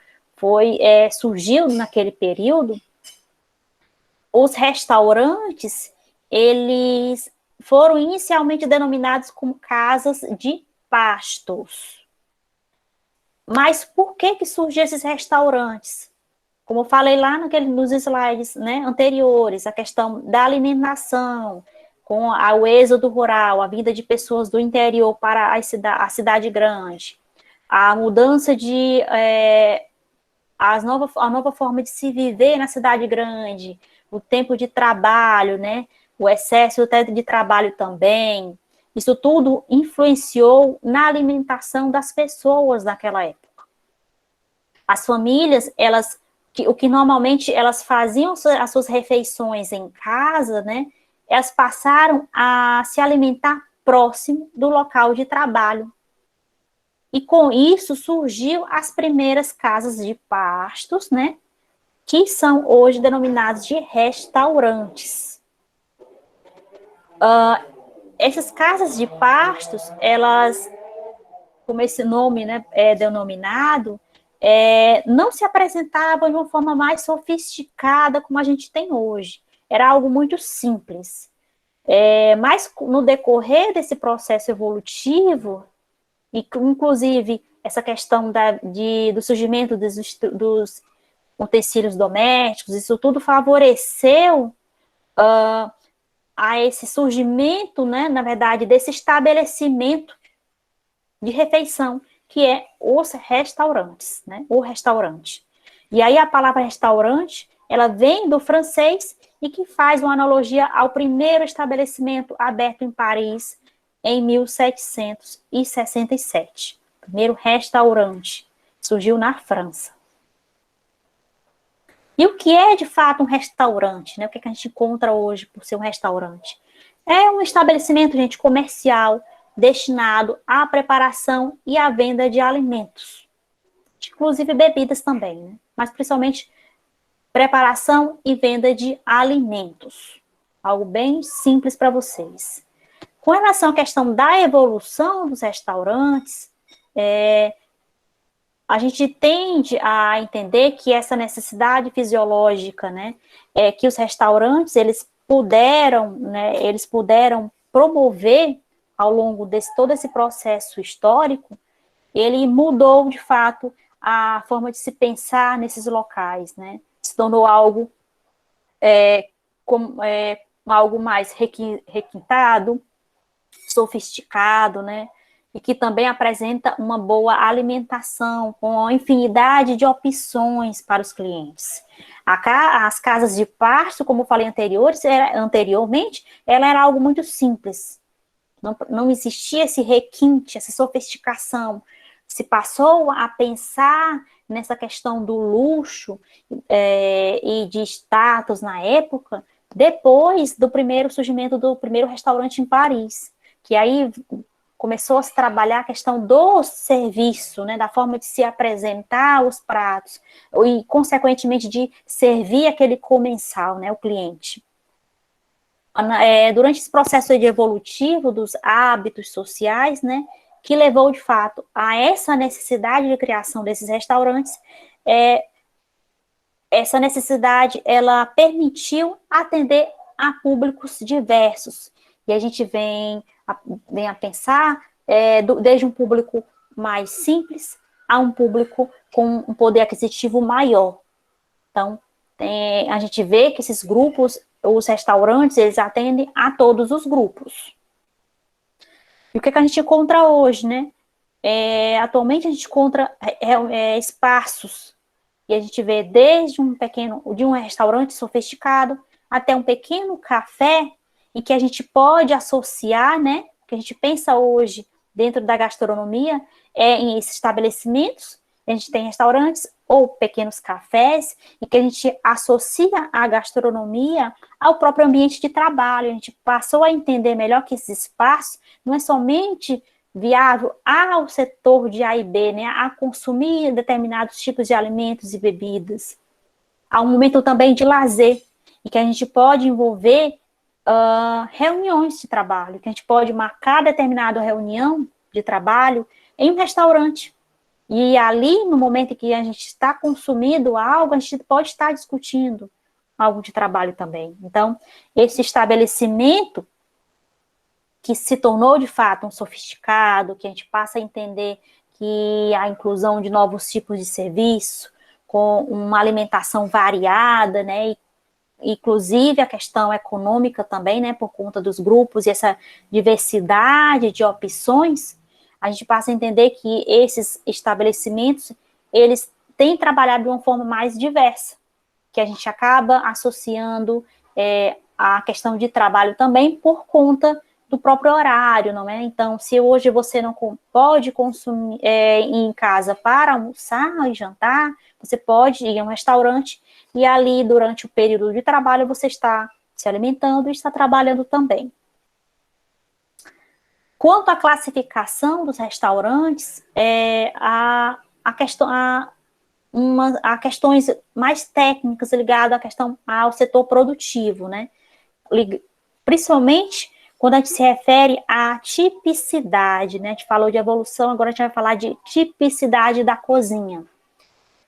surgiu naquele período. Os restaurantes, eles foram inicialmente denominados como casas de pastos. Mas por que surgiram esses restaurantes? Como eu falei lá nos slides, né, anteriores, a questão da alimentação, com o êxodo rural, a vinda de pessoas do interior para a cidade grande, a mudança a nova forma de se viver na cidade grande, o tempo de trabalho, né, o excesso de trabalho também, isso tudo influenciou na alimentação das pessoas naquela época. As famílias, elas o que normalmente elas faziam as suas refeições em casa, né? Elas passaram a se alimentar próximo do local de trabalho. E com isso surgiu as primeiras casas de pastos, né? Que são hoje denominados de restaurantes. Essas casas de pastos, elas, como esse nome, né, é denominado, não se apresentavam de uma forma mais sofisticada como a gente tem hoje. Era algo muito simples. Mas no decorrer desse processo evolutivo, e inclusive essa questão do surgimento dos utensílios domésticos, isso tudo favoreceu a esse surgimento, né, na verdade, desse estabelecimento de refeição, que é os restaurantes, né, o restaurante. E aí a palavra restaurante, ela vem do francês e que faz uma analogia ao primeiro estabelecimento aberto em Paris em 1767. O primeiro restaurante surgiu na França. E o que é, de fato, um restaurante, né? O que a gente encontra hoje por ser um restaurante? É um estabelecimento, gente, comercial, destinado à preparação e à venda de alimentos. Inclusive bebidas também, né? Mas principalmente preparação e venda de alimentos. Algo bem simples para vocês. Com relação à questão da evolução dos restaurantes, a gente tende a entender que essa necessidade fisiológica, né, que os restaurantes, eles puderam promover ao longo de todo esse processo histórico, ele mudou, de fato, a forma de se pensar nesses locais, né, se tornou algo, algo mais requintado, sofisticado, né, e que também apresenta uma boa alimentação, com uma infinidade de opções para os clientes. As casas de pasto, como eu falei anteriormente, ela era algo muito simples. Não existia esse requinte, essa sofisticação. Se passou a pensar nessa questão do luxo e de status na época, depois do surgimento do primeiro restaurante em Paris, que aí começou a se trabalhar a questão do serviço, né, da forma de se apresentar os pratos e, consequentemente, de servir aquele comensal, né, o cliente. Durante esse processo evolutivo dos hábitos sociais, né, que levou, de fato, a essa necessidade de criação desses restaurantes, essa necessidade, ela permitiu atender a públicos diversos. E a gente vem a pensar desde um público mais simples a um público com um poder aquisitivo maior. Então, a gente vê que esses grupos, os restaurantes, eles atendem a todos os grupos. E o que a gente encontra hoje, né? Atualmente a gente encontra espaços, e a gente vê desde de um restaurante sofisticado até um pequeno café, e que a gente pode associar, né, que a gente pensa hoje dentro da gastronomia, em esses estabelecimentos, a gente tem restaurantes ou pequenos cafés, e que a gente associa a gastronomia ao próprio ambiente de trabalho. A gente passou a entender melhor que esse espaço não é somente viável ao setor de A e B, né, a consumir determinados tipos de alimentos e bebidas. Há um momento também de lazer, e que a gente pode envolver reuniões de trabalho, que a gente pode marcar determinada reunião de trabalho em um restaurante. E ali, no momento em que a gente está consumindo algo, a gente pode estar discutindo algo de trabalho também. Então, esse estabelecimento que se tornou, de fato, um sofisticado, que a gente passa a entender que a inclusão de novos tipos de serviço, com uma alimentação variada, né, e inclusive a questão econômica também, né, por conta dos grupos e essa diversidade de opções, a gente passa a entender que esses estabelecimentos, eles têm trabalhado de uma forma mais diversa, que a gente acaba associando a questão de trabalho também por conta do próprio horário, não é? Então, se hoje você não pode consumir em casa para almoçar e jantar, Você pode ir a um restaurante e ali, durante o período de trabalho, você está se alimentando e está trabalhando também. Quanto à classificação dos restaurantes, a questões mais técnicas ligadas ao setor produtivo, né? Principalmente quando a gente se refere à tipicidade, né? A gente falou de evolução, agora a gente vai falar de tipicidade da cozinha.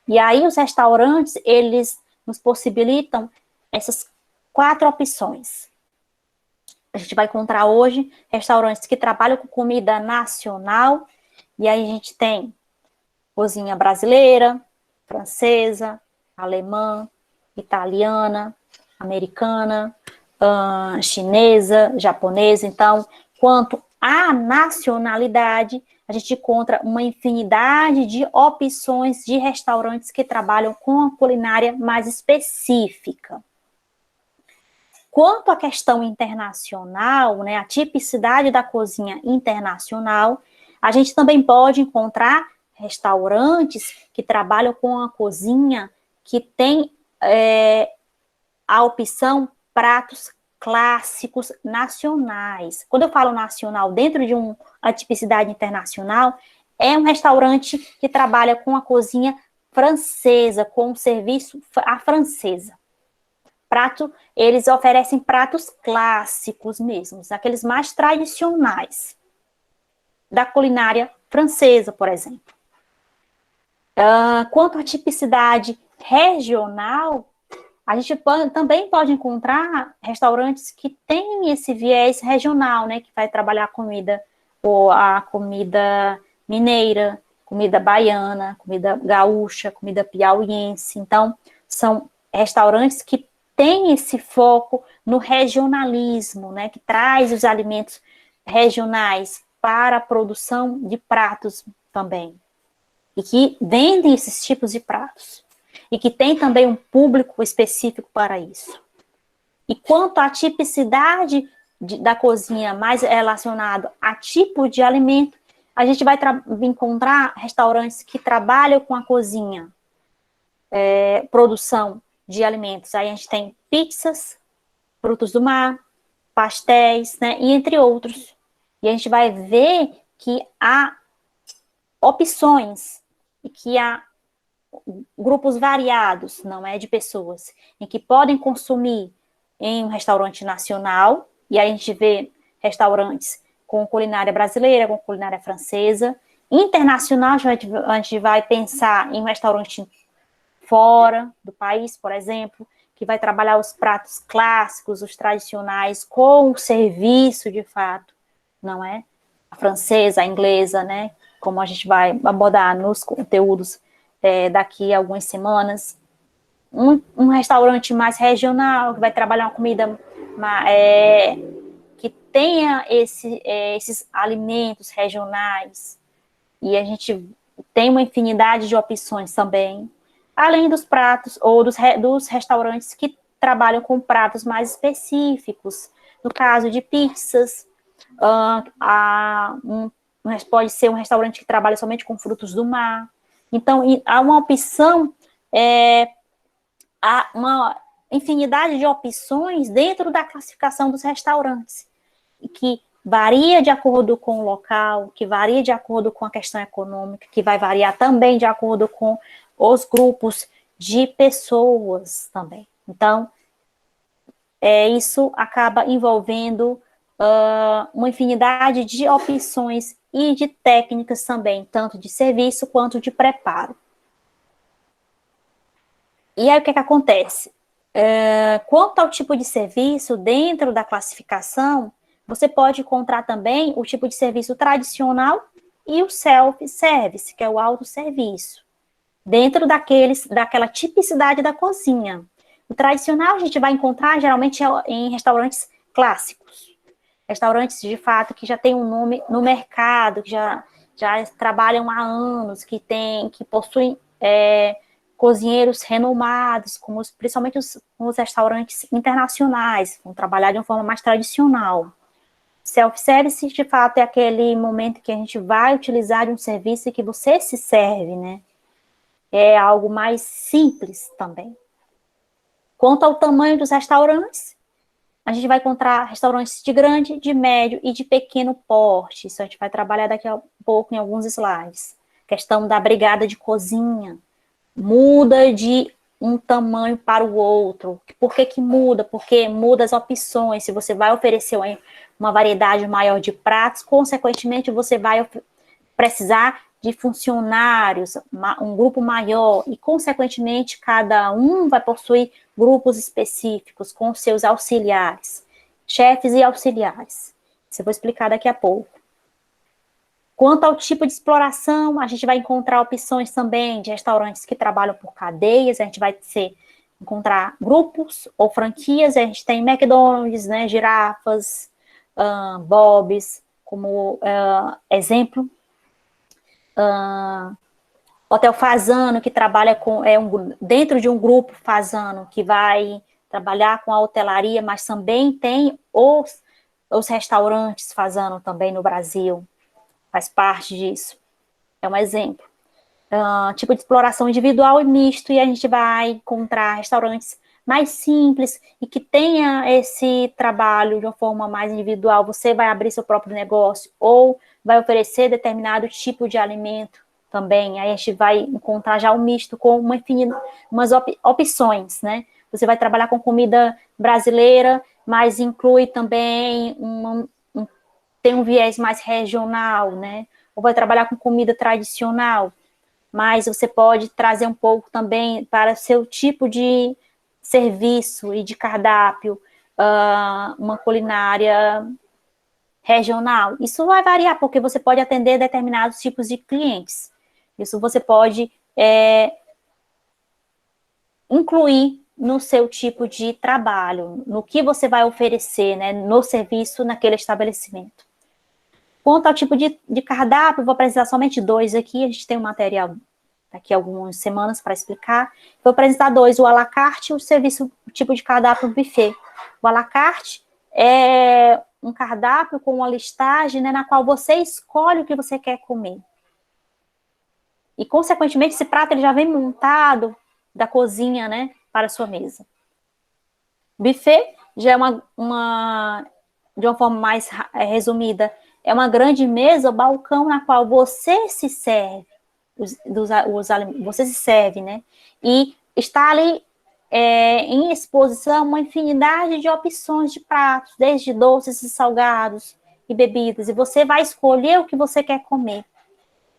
E aí os restaurantes, eles nos possibilitam essas 4 opções. A gente vai encontrar hoje restaurantes que trabalham com comida nacional, e aí a gente tem cozinha brasileira, francesa, alemã, italiana, americana, chinesa, japonesa. Então, quanto à nacionalidade, a gente encontra uma infinidade de opções de restaurantes que trabalham com a culinária mais específica. Quanto à questão internacional, né, a tipicidade da cozinha internacional, a gente também pode encontrar restaurantes que trabalham com a cozinha que tem a opção pratos clássicos nacionais. Quando eu falo nacional, dentro de uma tipicidade internacional, é um restaurante que trabalha com a cozinha francesa, com o serviço à francesa. Eles oferecem pratos clássicos mesmo, aqueles mais tradicionais da culinária francesa, por exemplo. Quanto à tipicidade regional, a gente também pode encontrar restaurantes que têm esse viés regional, né, que vai trabalhar a comida mineira, comida baiana, comida gaúcha, comida piauiense. Então, são restaurantes que têm esse foco no regionalismo, né, que traz os alimentos regionais para a produção de pratos também. E que vendem esses tipos de pratos. E que tem também um público específico para isso. E quanto à tipicidade da cozinha mais relacionado a tipo de alimento, a gente vai encontrar restaurantes que trabalham com a cozinha, produção de alimentos. Aí a gente tem pizzas, frutos do mar, pastéis, né, e entre outros. E a gente vai ver que há opções e que há grupos variados, não é, de pessoas, em que podem consumir em um restaurante nacional, e aí a gente vê restaurantes com culinária brasileira, com culinária francesa. Internacional, a gente vai pensar em um restaurante fora do país, por exemplo, que vai trabalhar os pratos clássicos, os tradicionais, com o serviço, de fato, não é? A francesa, a inglesa, né? Como a gente vai abordar nos conteúdos daqui a algumas semanas. Um restaurante mais regional, que vai trabalhar uma comida que tenha esses alimentos regionais, e a gente tem uma infinidade de opções também, além dos pratos, ou dos restaurantes que trabalham com pratos mais específicos. No caso de pizzas, pode ser um restaurante que trabalha somente com frutos do mar. Então, há uma opção, há uma infinidade de opções dentro da classificação dos restaurantes, que varia de acordo com o local, que varia de acordo com a questão econômica, que vai variar também de acordo com os grupos de pessoas também. Então, isso acaba envolvendo uma infinidade de opções e de técnicas também, tanto de serviço quanto de preparo. E aí, o que acontece? Quanto ao tipo de serviço, dentro da classificação, você pode encontrar também o tipo de serviço tradicional e o self-service, que é o autosserviço, dentro daquela tipicidade da cozinha. O tradicional a gente vai encontrar geralmente em restaurantes clássicos, restaurantes de fato que já têm um nome no mercado, que já trabalham há anos, que possuem cozinheiros renomados, principalmente os restaurantes internacionais, vão trabalhar de uma forma mais tradicional. Self-service, de fato, é aquele momento que a gente vai utilizar de um serviço e que você se serve, né? é algo mais simples também. Quanto ao tamanho dos restaurantes, a gente vai encontrar restaurantes de grande, de médio e de pequeno porte. Isso a gente vai trabalhar daqui a pouco em alguns slides. Questão da brigada de cozinha. Muda de um tamanho para o outro. Por que que muda? Porque muda as opções. Se você vai oferecer uma variedade maior de pratos, consequentemente você vai precisar de funcionários, um grupo maior, e, consequentemente, cada um vai possuir grupos específicos com seus auxiliares, chefes e auxiliares. Isso eu vou explicar daqui a pouco. Quanto ao tipo de exploração, a gente vai encontrar opções também de restaurantes que trabalham por cadeias, a gente vai encontrar grupos ou franquias, a gente tem McDonald's, né, Girafas, Bob's, como exemplo. Hotel Fasano, que trabalha dentro de um grupo Fasano, que vai trabalhar com a hotelaria, mas também tem os restaurantes Fasano também no Brasil, faz parte disso. É um exemplo. Tipo de exploração individual e misto, e a gente vai encontrar restaurantes mais simples e que tenha esse trabalho de uma forma mais individual. Você vai abrir seu próprio negócio ou vai oferecer determinado tipo de alimento também. Aí a gente vai encontrar já um misto com umas opções, né? Você vai trabalhar com comida brasileira, mas inclui também tem um viés mais regional, né? Ou vai trabalhar com comida tradicional, mas você pode trazer um pouco também para seu tipo de serviço e de cardápio, uma culinária regional. Isso vai variar, porque você pode atender determinados tipos de clientes. Isso você pode incluir no seu tipo de trabalho, no que você vai oferecer, né, no serviço, naquele estabelecimento. Quanto ao tipo de cardápio, vou apresentar somente 2 aqui, a gente tem um material daqui a algumas semanas para explicar. Vou apresentar 2, o à la carte e o tipo de cardápio buffet. O à la carte é um cardápio com uma listagem, né, na qual você escolhe o que você quer comer. E, consequentemente, esse prato ele já vem montado da cozinha, né, para a sua mesa. Buffet já é de uma forma mais resumida, é uma grande mesa, balcão, na qual você se serve, você se serve, né? E está ali em exposição uma infinidade de opções de pratos, desde doces e salgados e bebidas, e você vai escolher o que você quer comer.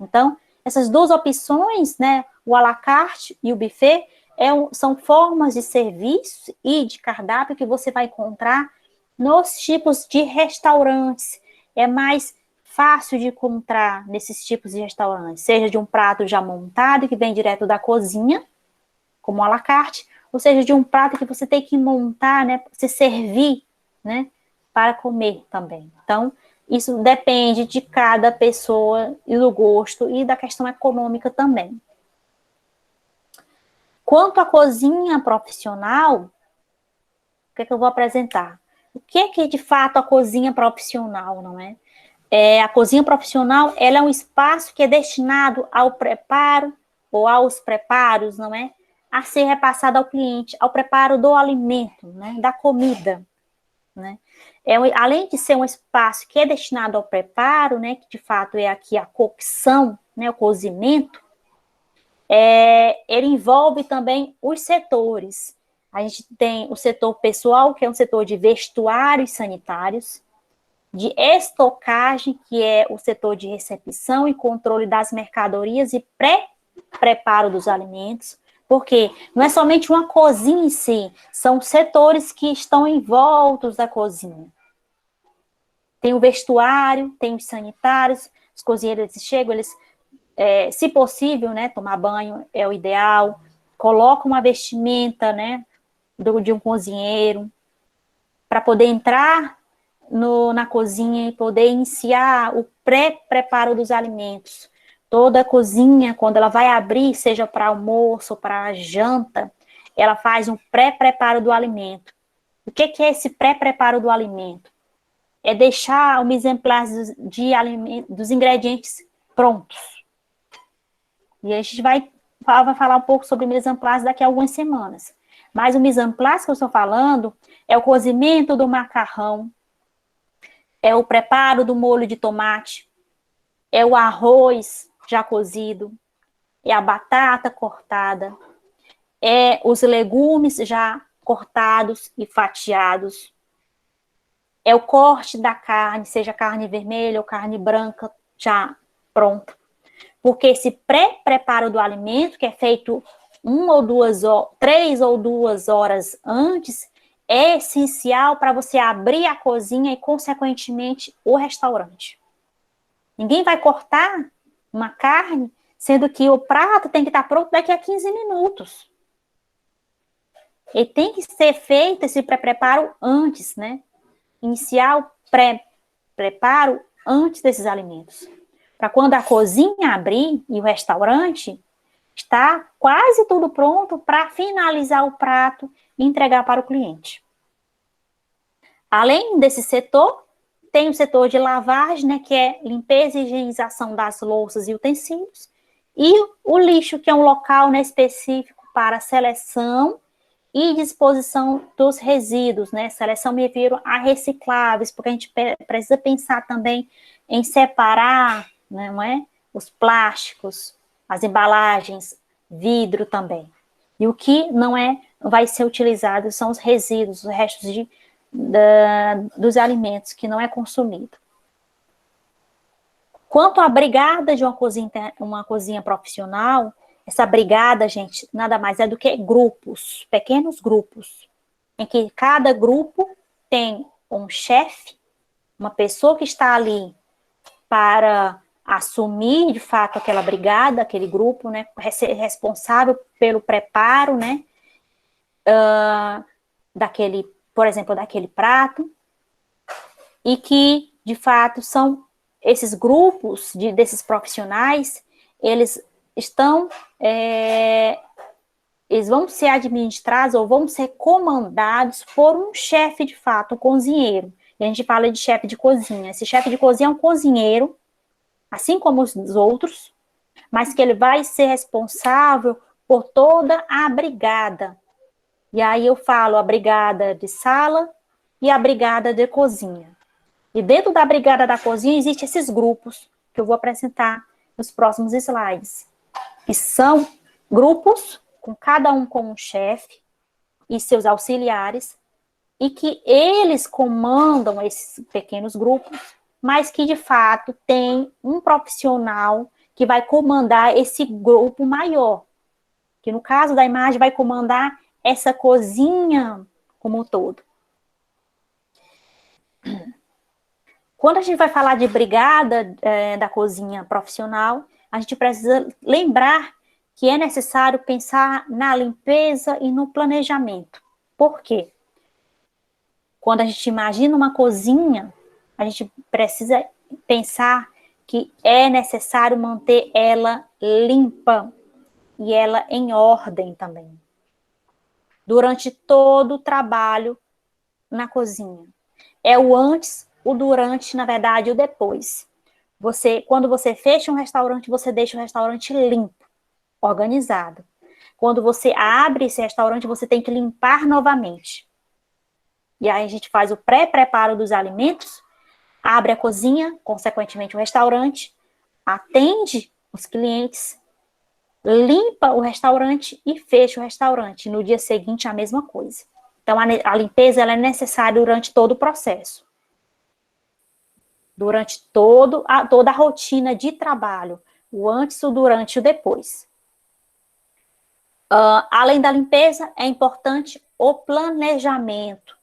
Então, essas 2 opções, né, o à la carte e o buffet, são formas de serviço e de cardápio que você vai encontrar nos tipos de restaurantes. É mais fácil de encontrar nesses tipos de restaurantes, seja de um prato já montado, que vem direto da cozinha, como à la carte, ou seja, de um prato que você tem que montar, né, se servir, né, para comer também. Então, isso depende de cada pessoa e do gosto e da questão econômica também. Quanto à cozinha profissional, o que é que eu vou apresentar? O que é de fato a cozinha profissional, não é? A cozinha profissional, ela é um espaço que é destinado ao preparo ou aos preparos, não é? A ser repassado ao cliente, ao preparo do alimento, né? Da comida, né? Além de ser um espaço que é destinado ao preparo, né? Que de fato é aqui a cocção, né? O cozimento, ele envolve também os setores. A gente tem o setor pessoal, que é um setor de vestuários sanitários, de estocagem, que é o setor de recepção e controle das mercadorias e pré-preparo dos alimentos, porque não é somente uma cozinha em si, são setores que estão envoltos da cozinha. Tem o vestuário, tem os sanitários, os cozinheiros chegam, eles, se possível, né, tomar banho é o ideal, colocam uma vestimenta, né, de um cozinheiro, para poder entrar na cozinha e poder iniciar o pré-preparo dos alimentos. Toda a cozinha, quando ela vai abrir, seja para almoço ou para janta, ela faz um pré-preparo do alimento. O que é esse pré-preparo do alimento? É deixar o mise-en-place dos ingredientes prontos. E a gente vai vai falar um pouco sobre mise en place daqui a algumas semanas. Mas o mise en place que eu estou falando é o cozimento do macarrão, é o preparo do molho de tomate, é o arroz já cozido, é a batata cortada, é os legumes já cortados e fatiados, é o corte da carne, seja carne vermelha ou carne branca, já pronta. Porque esse pré-preparo do alimento, que é feito 3 ou 2 horas antes, é essencial para você abrir a cozinha e, consequentemente, o restaurante. Ninguém vai cortar uma carne, sendo que o prato tem que estar pronto daqui a 15 minutos. E tem que ser feito esse pré-preparo antes, né? Iniciar o pré-preparo antes desses alimentos. Para quando a cozinha abrir e o restaurante, está quase tudo pronto para finalizar o prato e entregar para o cliente. Além desse setor, tem o setor de lavagem, né, que é limpeza e higienização das louças e utensílios, e o lixo, que é um local, né, específico para seleção e disposição dos resíduos, né? Seleção me refiro a recicláveis, porque a gente precisa pensar também em separar, né, não é? Os plásticos, as embalagens, vidro também. E o que não vai ser utilizado são os resíduos, os restos dos alimentos que não é consumido. Quanto à brigada de uma cozinha profissional, essa brigada, gente, nada mais é do que grupos, pequenos grupos, em que cada grupo tem um chefe, uma pessoa que está ali para assumir, de fato, aquela brigada, aquele grupo, né, responsável pelo preparo, né, por exemplo, daquele prato, e que, de fato, são esses grupos desses profissionais, eles eles vão ser administrados ou vão ser comandados por um chefe, de fato, um cozinheiro. E a gente fala de chefe de cozinha. Esse chefe de cozinha é um cozinheiro, assim como os outros, mas que ele vai ser responsável por toda a brigada. E aí eu falo a brigada de sala e a brigada de cozinha. E dentro da brigada da cozinha existem esses grupos que eu vou apresentar nos próximos slides. Que são grupos, com cada um com um chefe e seus auxiliares, e que eles comandam esses pequenos grupos, mas que, de fato, tem um profissional que vai comandar esse grupo maior, que, no caso da imagem, vai comandar essa cozinha como um todo. Quando a gente vai falar de brigada da cozinha profissional, a gente precisa lembrar que é necessário pensar na limpeza e no planejamento. Por quê? Quando a gente imagina uma cozinha, a gente precisa pensar que é necessário manter ela limpa e ela em ordem também. Durante todo o trabalho na cozinha. É o antes, o durante, na verdade, o depois. Quando você fecha um restaurante, você deixa o restaurante limpo, organizado. Quando você abre esse restaurante, você tem que limpar novamente. E aí a gente faz o pré-preparo dos alimentos, abre a cozinha, consequentemente o restaurante, atende os clientes, limpa o restaurante e fecha o restaurante. No dia seguinte, a mesma coisa. Então, a limpeza ela é necessária durante todo o processo. Durante toda a rotina de trabalho. O antes, o durante e o depois. Além da limpeza, é importante o planejamento.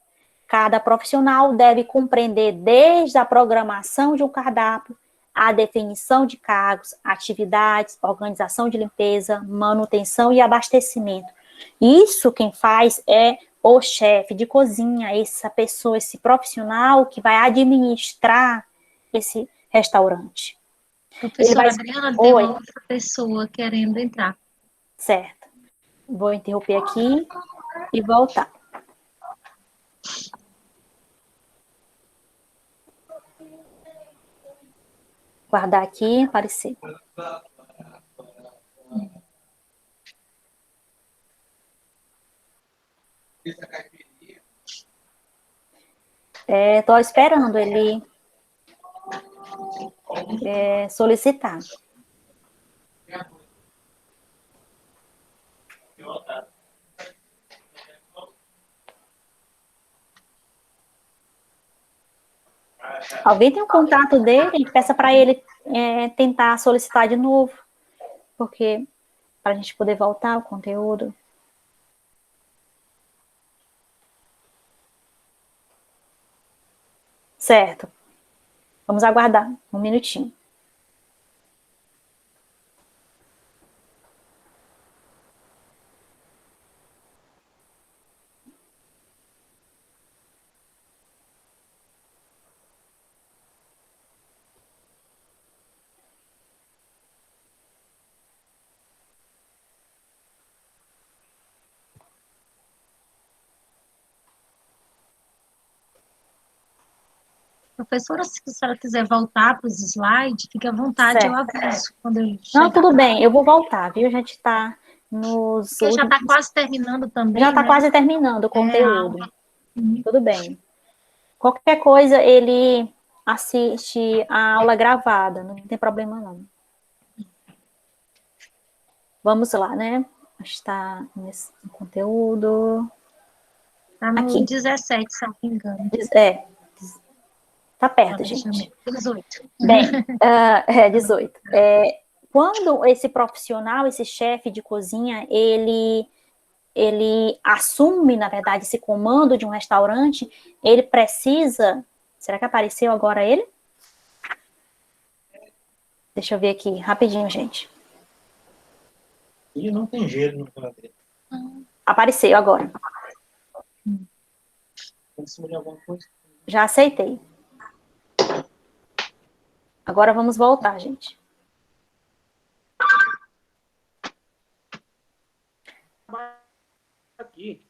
Cada profissional deve compreender desde a programação de um cardápio, a definição de cargos, atividades, organização de limpeza, manutenção e abastecimento. Isso quem faz é o chefe de cozinha, essa pessoa, esse profissional que vai administrar esse restaurante. Professora Adriana, tem uma outra pessoa querendo entrar. Certo. Vou interromper aqui e voltar. Guardar aqui, aparecer. Estou esperando ele solicitar. Alguém tem o contato dele? Peça para ele tentar solicitar de novo, porque para a gente poder voltar ao conteúdo. Certo. Vamos aguardar um minutinho. Professora, se a senhora quiser voltar para os slides, fique à vontade, certo. eu aviso quando eu chegar. Não, tudo bem, eu vou voltar, viu? A gente está nos... Porque já está quase terminando também, Já está né? quase terminando o conteúdo. Tudo bem. Qualquer coisa, ele assiste a aula gravada, não tem problema não. Vamos lá, né? Está nesse conteúdo. Está no Aqui. 17, se não me engano. Tá perto, gente. 18. Bem, 18. Quando esse profissional, esse chefe de cozinha, ele assume, na verdade, esse comando de um restaurante, ele precisa... Será que apareceu agora ele? Deixa eu ver aqui, rapidinho, gente. Ele não tem gelo no geladeira. Apareceu agora. Alguma coisa? Já aceitei. Agora vamos voltar, gente. Aqui.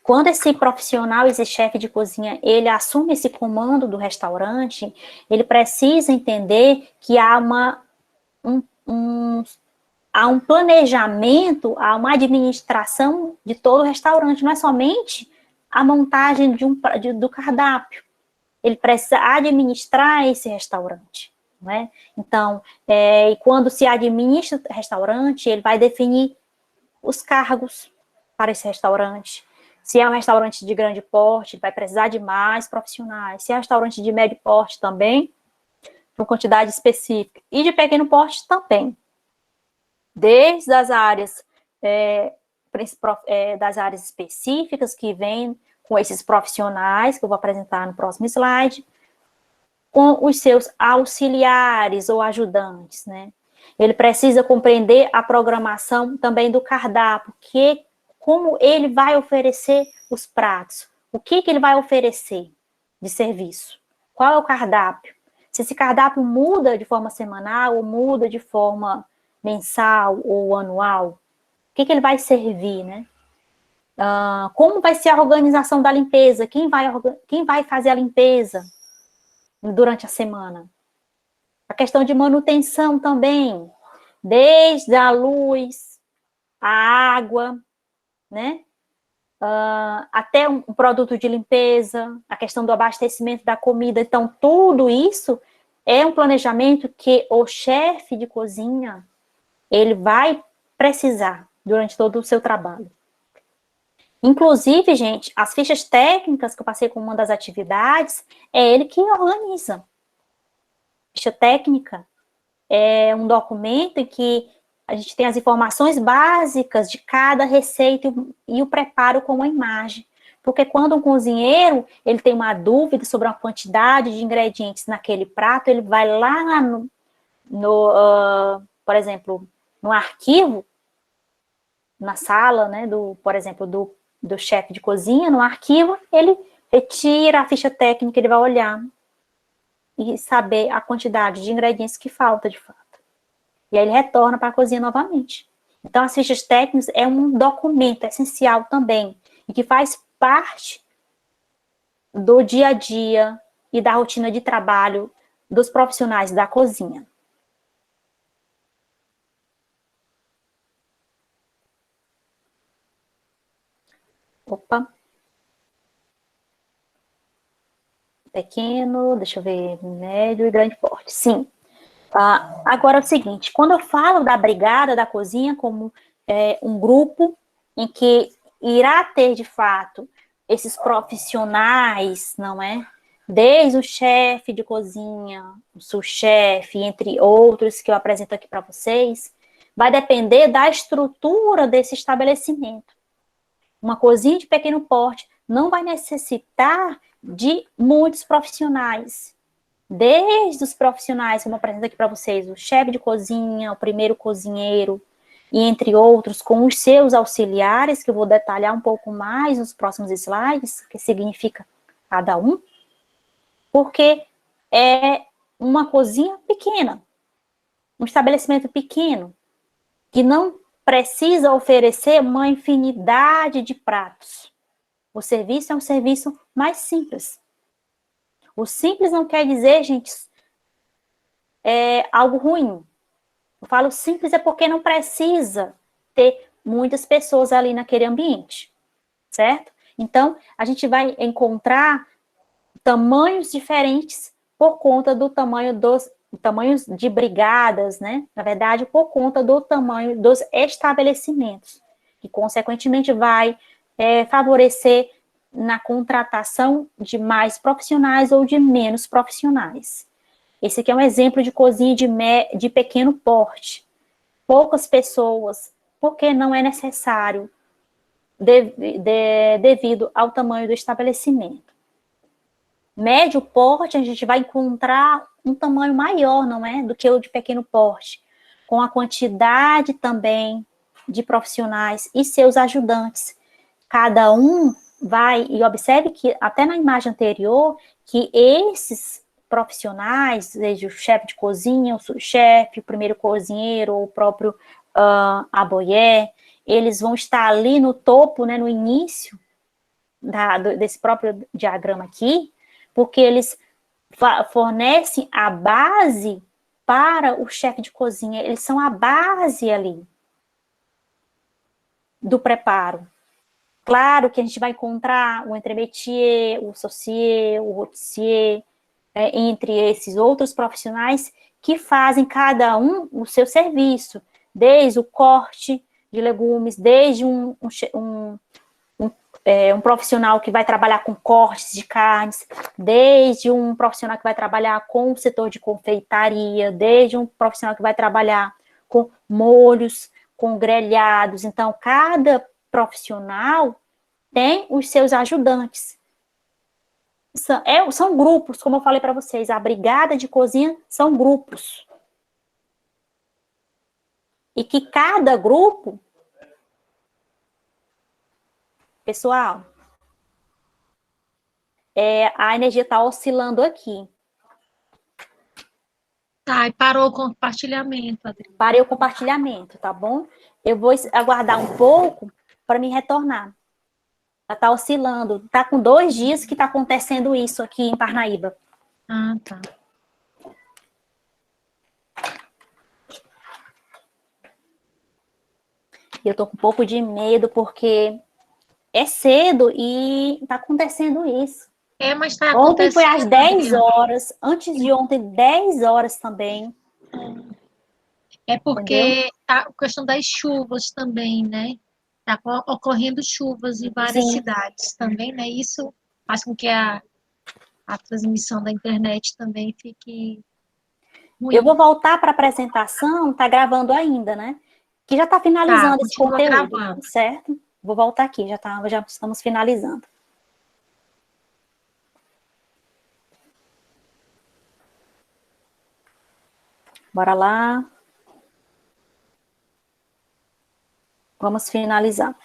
Quando esse profissional, esse chefe de cozinha, ele assume esse comando do restaurante, ele precisa entender que há um planejamento, há uma administração de todo o restaurante, não é somente a montagem do cardápio. Ele precisa administrar esse restaurante, não é? Então, e quando se administra o restaurante, ele vai definir os cargos para esse restaurante. Se é um restaurante de grande porte, vai precisar de mais profissionais. Se é um restaurante de médio porte também, com quantidade específica. E de pequeno porte também. Desde as áreas, das áreas específicas que vêm com esses profissionais, que eu vou apresentar no próximo slide, com os seus auxiliares ou ajudantes, né? Ele precisa compreender a programação também do cardápio, como ele vai oferecer os pratos, o que ele vai oferecer de serviço, qual é o cardápio, se esse cardápio muda de forma semanal ou muda de forma mensal ou anual, o que ele vai servir, né? Como vai ser a organização da limpeza, quem vai fazer a limpeza durante a semana. A questão de manutenção também, desde a luz, a água, né? Até um produto de limpeza, a questão do abastecimento da comida. Então, tudo isso é um planejamento que o chefe de cozinha, ele vai precisar durante todo o seu trabalho. Inclusive, gente, as fichas técnicas que eu passei com uma das atividades, é ele que organiza. Ficha técnica é um documento em que a gente tem as informações básicas de cada receita e o preparo com a imagem. Porque quando um cozinheiro, ele tem uma dúvida sobre a quantidade de ingredientes naquele prato, ele vai lá por exemplo, no arquivo, na sala, né, por exemplo, do chefe de cozinha, no arquivo, ele retira a ficha técnica, ele vai olhar e saber a quantidade de ingredientes que falta, de fato. E aí ele retorna para a cozinha novamente. Então, as fichas técnicas é um documento essencial também, e que faz parte do dia a dia e da rotina de trabalho dos profissionais da cozinha. Opa. pequeno, deixa eu ver, médio e grande porte, sim. Agora é o seguinte, quando eu falo da brigada da cozinha como um grupo em que irá ter, de fato, esses profissionais, não é? Desde o chefe de cozinha, o sous-chefe, entre outros que eu apresento aqui para vocês, vai depender da estrutura desse estabelecimento. Uma cozinha de pequeno porte não vai necessitar de muitos profissionais. Desde os profissionais, como eu apresento aqui para vocês, o chefe de cozinha, o primeiro cozinheiro, e entre outros, com os seus auxiliares, que eu vou detalhar um pouco mais nos próximos slides, o que significa cada um, porque é uma cozinha pequena, um estabelecimento pequeno, que não precisa oferecer uma infinidade de pratos. O serviço é um serviço mais simples. O simples não quer dizer, gente, algo ruim. Eu falo simples é porque não precisa ter muitas pessoas ali naquele ambiente, certo? Então, a gente vai encontrar tamanhos diferentes por conta do tamanho dos tamanhos de brigadas, né? Na verdade, por conta do tamanho dos estabelecimentos, que consequentemente vai favorecer na contratação de mais profissionais ou de menos profissionais. Esse aqui é um exemplo de cozinha de pequeno porte. Poucas pessoas, porque não é necessário devido ao tamanho do estabelecimento. Médio porte, a gente vai encontrar um tamanho maior, não é? Do que o de pequeno porte, com a quantidade também de profissionais e seus ajudantes. Cada um vai, e observe que até na imagem anterior, que esses profissionais, seja o chefe de cozinha, o sous-chefe, o primeiro cozinheiro, ou o próprio aboyé, eles vão estar ali no topo, né, no início desse próprio diagrama aqui, porque eles fornecem a base para o chefe de cozinha, eles são a base ali do preparo. Claro que a gente vai encontrar o entremetier, o saucier, o rôtissier, entre esses outros profissionais que fazem cada um o seu serviço, desde o corte de legumes, desde um profissional que vai trabalhar com cortes de carnes, desde um profissional que vai trabalhar com o setor de confeitaria, desde um profissional que vai trabalhar com molhos, com grelhados. Então, cada profissional tem os seus ajudantes. São grupos, como eu falei para vocês, a brigada de cozinha são grupos. E que cada grupo... Pessoal, a energia está oscilando aqui. Tá, e parou o compartilhamento, Adri. Parei o compartilhamento, tá bom? Eu vou aguardar um pouco para me retornar. Ela está oscilando. Está com 2 dias que está acontecendo isso aqui em Parnaíba. Ah, tá. Eu estou com um pouco de medo, porque é cedo e está acontecendo isso. Mas está Ontem acontecendo. foi às 10 horas, antes de ontem, 10 horas também. É porque tá a questão das chuvas também, né? Está ocorrendo chuvas em várias Sim. cidades também, né? Isso faz com que a transmissão da internet também fique ruim. Eu vou voltar para a apresentação, está gravando ainda, né? Que já está finalizando esse continua conteúdo, gravando. certo? Vou voltar aqui, já estamos finalizando. Bora lá. Vamos finalizar.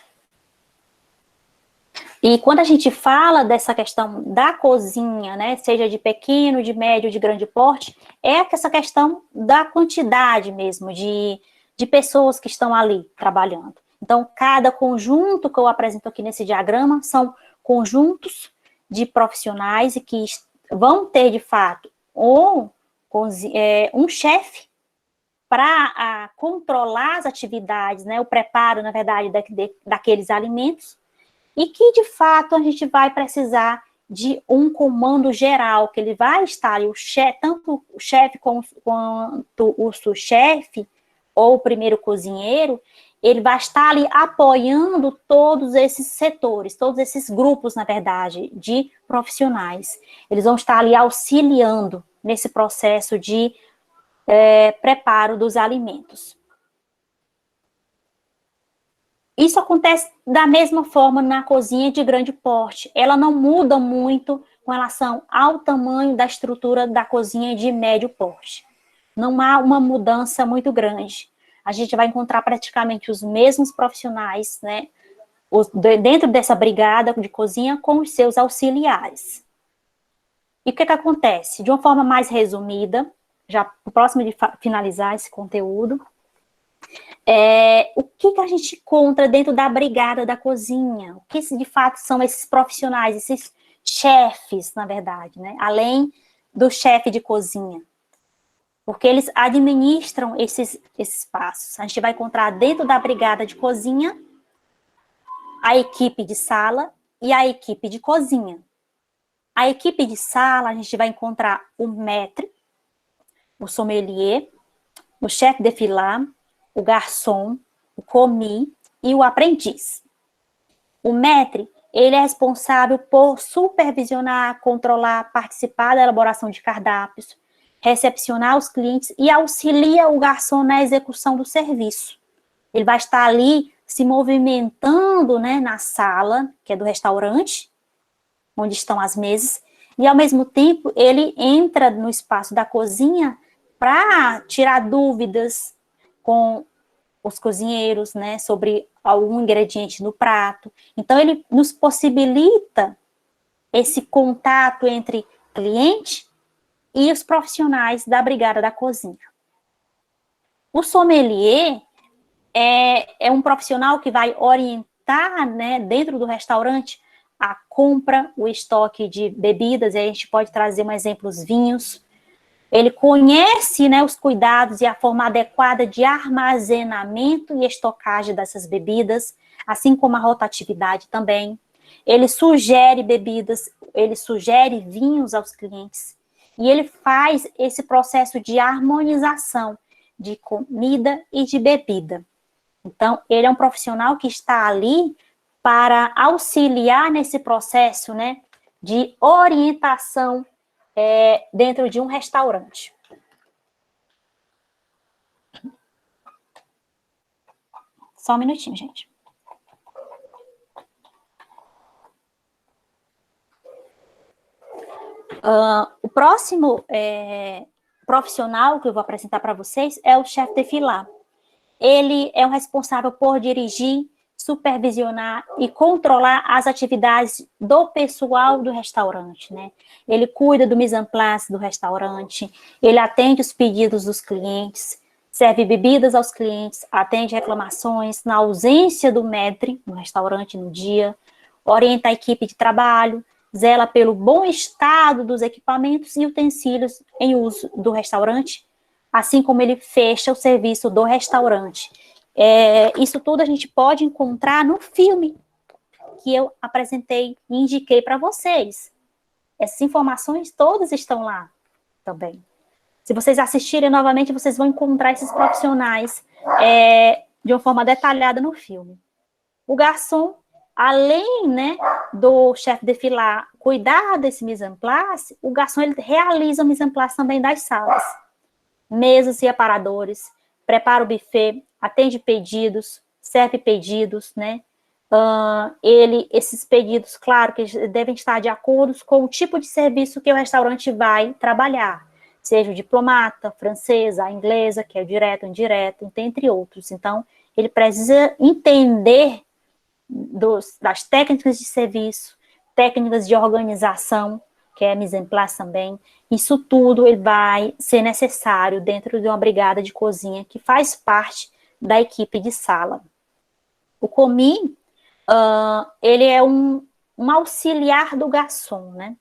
E quando a gente fala dessa questão da cozinha, né, seja de pequeno, de médio, de grande porte, é essa questão da quantidade mesmo, de pessoas que estão ali trabalhando. Então, cada conjunto que eu apresento aqui nesse diagrama são conjuntos de profissionais e que vão ter, de fato, um chefe para controlar as atividades, né, o preparo, na verdade, daqueles alimentos, e que, de fato, a gente vai precisar de um comando geral, que ele vai estar ali, tanto o chefe quanto o sous-chefe, ou o primeiro cozinheiro, ele vai estar ali apoiando todos esses setores, todos esses grupos, na verdade, de profissionais. Eles vão estar ali auxiliando nesse processo de preparo dos alimentos. Isso acontece da mesma forma na cozinha de grande porte. Ela não muda muito com relação ao tamanho da estrutura da cozinha de médio porte. Não há uma mudança muito grande. A gente vai encontrar praticamente os mesmos profissionais, né, dentro dessa brigada de cozinha com os seus auxiliares. E o que acontece? De uma forma mais resumida, já próximo de finalizar esse conteúdo, o que a gente encontra dentro da brigada da cozinha? O que de fato são esses profissionais, esses chefes, na verdade, né? Além do chefe de cozinha. Porque eles administram esses espaços. A gente vai encontrar dentro da brigada de cozinha a equipe de sala e a equipe de cozinha. A equipe de sala, a gente vai encontrar o maître, o sommelier, o chefe de filat, o garçom, o commis e o aprendiz. O maître, ele é responsável por supervisionar, controlar, participar da elaboração de cardápios, recepcionar os clientes e auxilia o garçom na execução do serviço. Ele vai estar ali se movimentando, né, na sala, que é do restaurante, onde estão as mesas, e ao mesmo tempo ele entra no espaço da cozinha para tirar dúvidas com os cozinheiros, né, sobre algum ingrediente no prato. Então, ele nos possibilita esse contato entre cliente e os profissionais da brigada da cozinha. O sommelier é um profissional que vai orientar, né, dentro do restaurante, a compra, o estoque de bebidas, e aí a gente pode trazer um exemplo, os vinhos. Ele conhece, né, os cuidados e a forma adequada de armazenamento e estocagem dessas bebidas, assim como a rotatividade também. Ele sugere bebidas, ele sugere vinhos aos clientes. E ele faz esse processo de harmonização de comida e de bebida. Então, ele é um profissional que está ali para auxiliar nesse processo, né, de orientação dentro de um restaurante. Só um minutinho, gente. O próximo profissional que eu vou apresentar para vocês é o chefe de filat. Ele é o responsável por dirigir, supervisionar e controlar as atividades do pessoal do restaurante, né? Ele cuida do mise en place do restaurante, ele atende os pedidos dos clientes, serve bebidas aos clientes, atende reclamações na ausência do maître no restaurante no dia, orienta a equipe de trabalho, zela pelo bom estado dos equipamentos e utensílios em uso do restaurante, assim como ele fecha o serviço do restaurante. Isso tudo a gente pode encontrar no filme que eu apresentei e indiquei para vocês. Essas informações todas estão lá também. Se vocês assistirem novamente, vocês vão encontrar esses profissionais de uma forma detalhada no filme. O garçom, além, né, do chefe de filat cuidar desse mise en place, o garçom ele realiza o mise en place também das salas. Mesas e aparadores, prepara o buffet, atende pedidos, serve pedidos, né? Esses pedidos, claro, que devem estar de acordo com o tipo de serviço que o restaurante vai trabalhar, seja o diplomata, francesa, a inglesa, que é o direto, indireto, entre outros. Então, ele precisa entender das técnicas de serviço, técnicas de organização, que é mise en place também. Isso tudo ele vai ser necessário dentro de uma brigada de cozinha que faz parte da equipe de sala. O commis, ele é um auxiliar do garçom, né?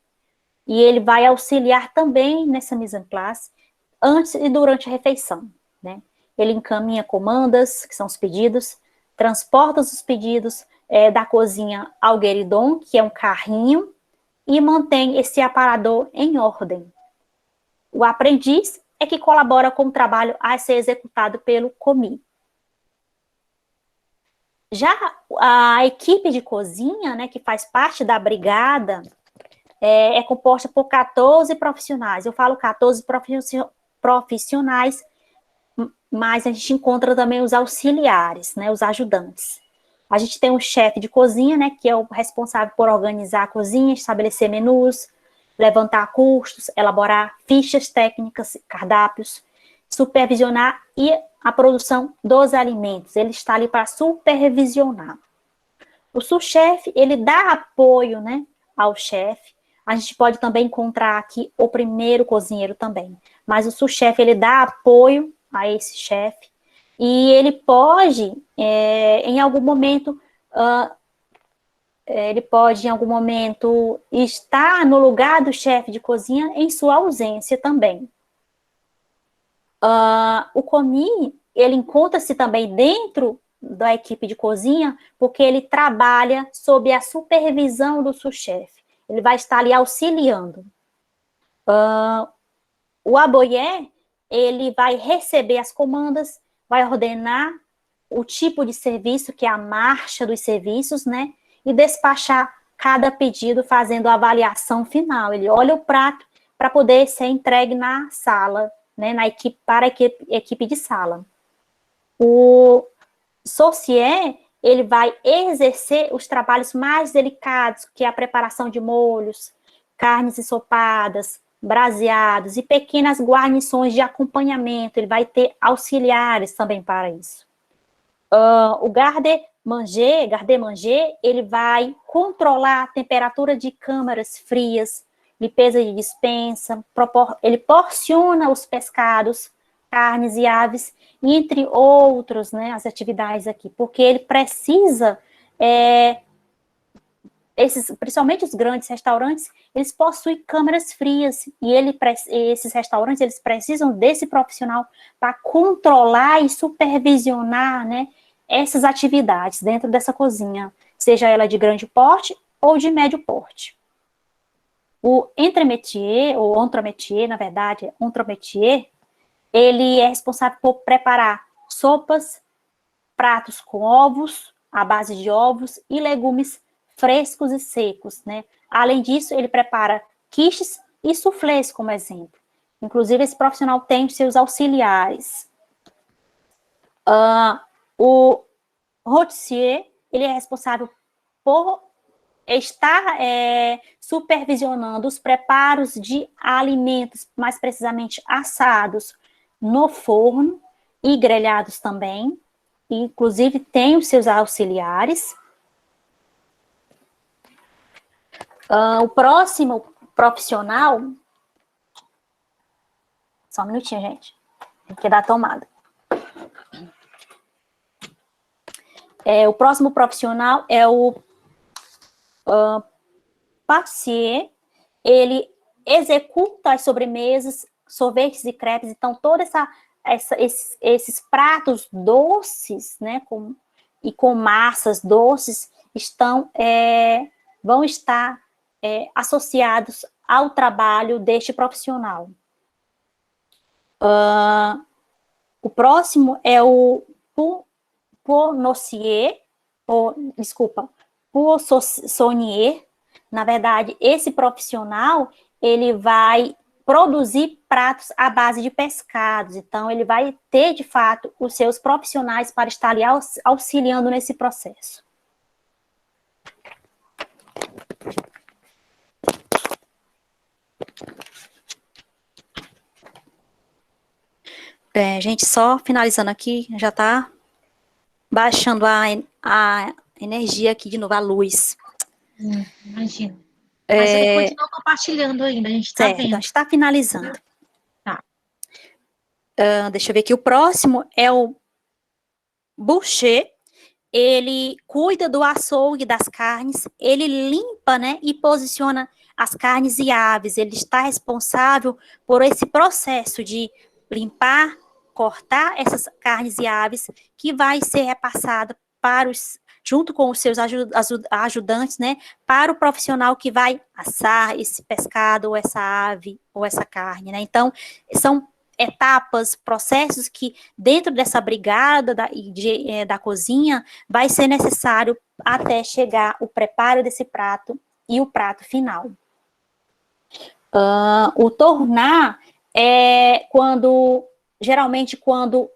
E ele vai auxiliar também nessa mise en place antes e durante a refeição, né? Ele encaminha comandas, que são os pedidos, transporta os pedidos da cozinha ao guéridon, que é um carrinho, e mantém esse aparador em ordem. O aprendiz é que colabora com o trabalho a ser executado pelo comi. Já a equipe de cozinha, né, que faz parte da brigada, é composta por 14 profissionais. Eu falo 14 profissionais, mas a gente encontra também os auxiliares, né, os ajudantes. A gente tem um chefe de cozinha, né, que é o responsável por organizar a cozinha, estabelecer menus, levantar custos, elaborar fichas técnicas, cardápios, supervisionar e a produção dos alimentos. Ele está ali para supervisionar. O sous-chefe, ele dá apoio, né, ao chefe. A gente pode também encontrar aqui o primeiro cozinheiro também. Mas o sous-chefe, ele dá apoio a esse chefe. E ele pode, em algum momento, estar no lugar do chefe de cozinha em sua ausência também. O comi, ele encontra-se também dentro da equipe de cozinha, porque ele trabalha sob a supervisão do sous-chefe. Ele vai estar ali auxiliando. O aboyé, ele vai receber as comandas, vai ordenar o tipo de serviço, que é a marcha dos serviços, né? E despachar cada pedido fazendo a avaliação final. Ele olha o prato para poder ser entregue na sala, né? Para a equipe de sala. O saucier, ele vai exercer os trabalhos mais delicados, que é a preparação de molhos, carnes ensopadas, braseados e pequenas guarnições de acompanhamento. Ele vai ter auxiliares também para isso. O garde-manger, ele vai controlar a temperatura de câmaras frias, limpeza de despensa, ele porciona os pescados, carnes e aves, entre outros, né, as atividades aqui, porque ele precisa, principalmente os grandes restaurantes, eles possuem câmaras frias, e esses restaurantes, eles precisam desse profissional para controlar e supervisionar, né, essas atividades dentro dessa cozinha, seja ela de grande porte ou de médio porte. O entremetier, ou entremetier, na verdade, entremetier, ele é responsável por preparar sopas, pratos com ovos, à base de ovos e legumes frescos e secos, né? Além disso, ele prepara quiches e soufflés, como exemplo. Inclusive, esse profissional tem seus auxiliares. O rôtissier, ele é responsável por estar supervisionando os preparos de alimentos, mais precisamente assados, no forno e grelhados também. Inclusive, tem os seus auxiliares. O próximo profissional... Só um minutinho, gente. Tem que dar a tomada. O próximo profissional é o patissier. Ele executa as sobremesas, sorvetes e crepes. Então, todos esses pratos doces, né, com massas doces, vão estar associados ao trabalho deste profissional. O próximo é o poissonnier. Na verdade, esse profissional, ele vai produzir pratos à base de pescados. Então, ele vai ter, de fato, os seus profissionais para estar ali auxiliando nesse processo. Gente, só finalizando aqui, já está baixando a energia aqui de novo, a luz. Imagina. Mas ele continua compartilhando ainda, a gente está vendo. A gente está finalizando. Tá. Deixa eu ver aqui, o próximo é o boucher. Ele cuida do açougue das carnes, ele limpa, né, e posiciona as carnes e aves. Ele está responsável por esse processo de limpar, cortar essas carnes e aves, que vai ser repassada para os junto com os seus ajudantes, né, para o profissional que vai assar esse pescado, ou essa ave, ou essa carne, né? Então, são etapas, processos que dentro dessa brigada da cozinha vai ser necessário até chegar o preparo desse prato e o prato final. O tornar é geralmente quando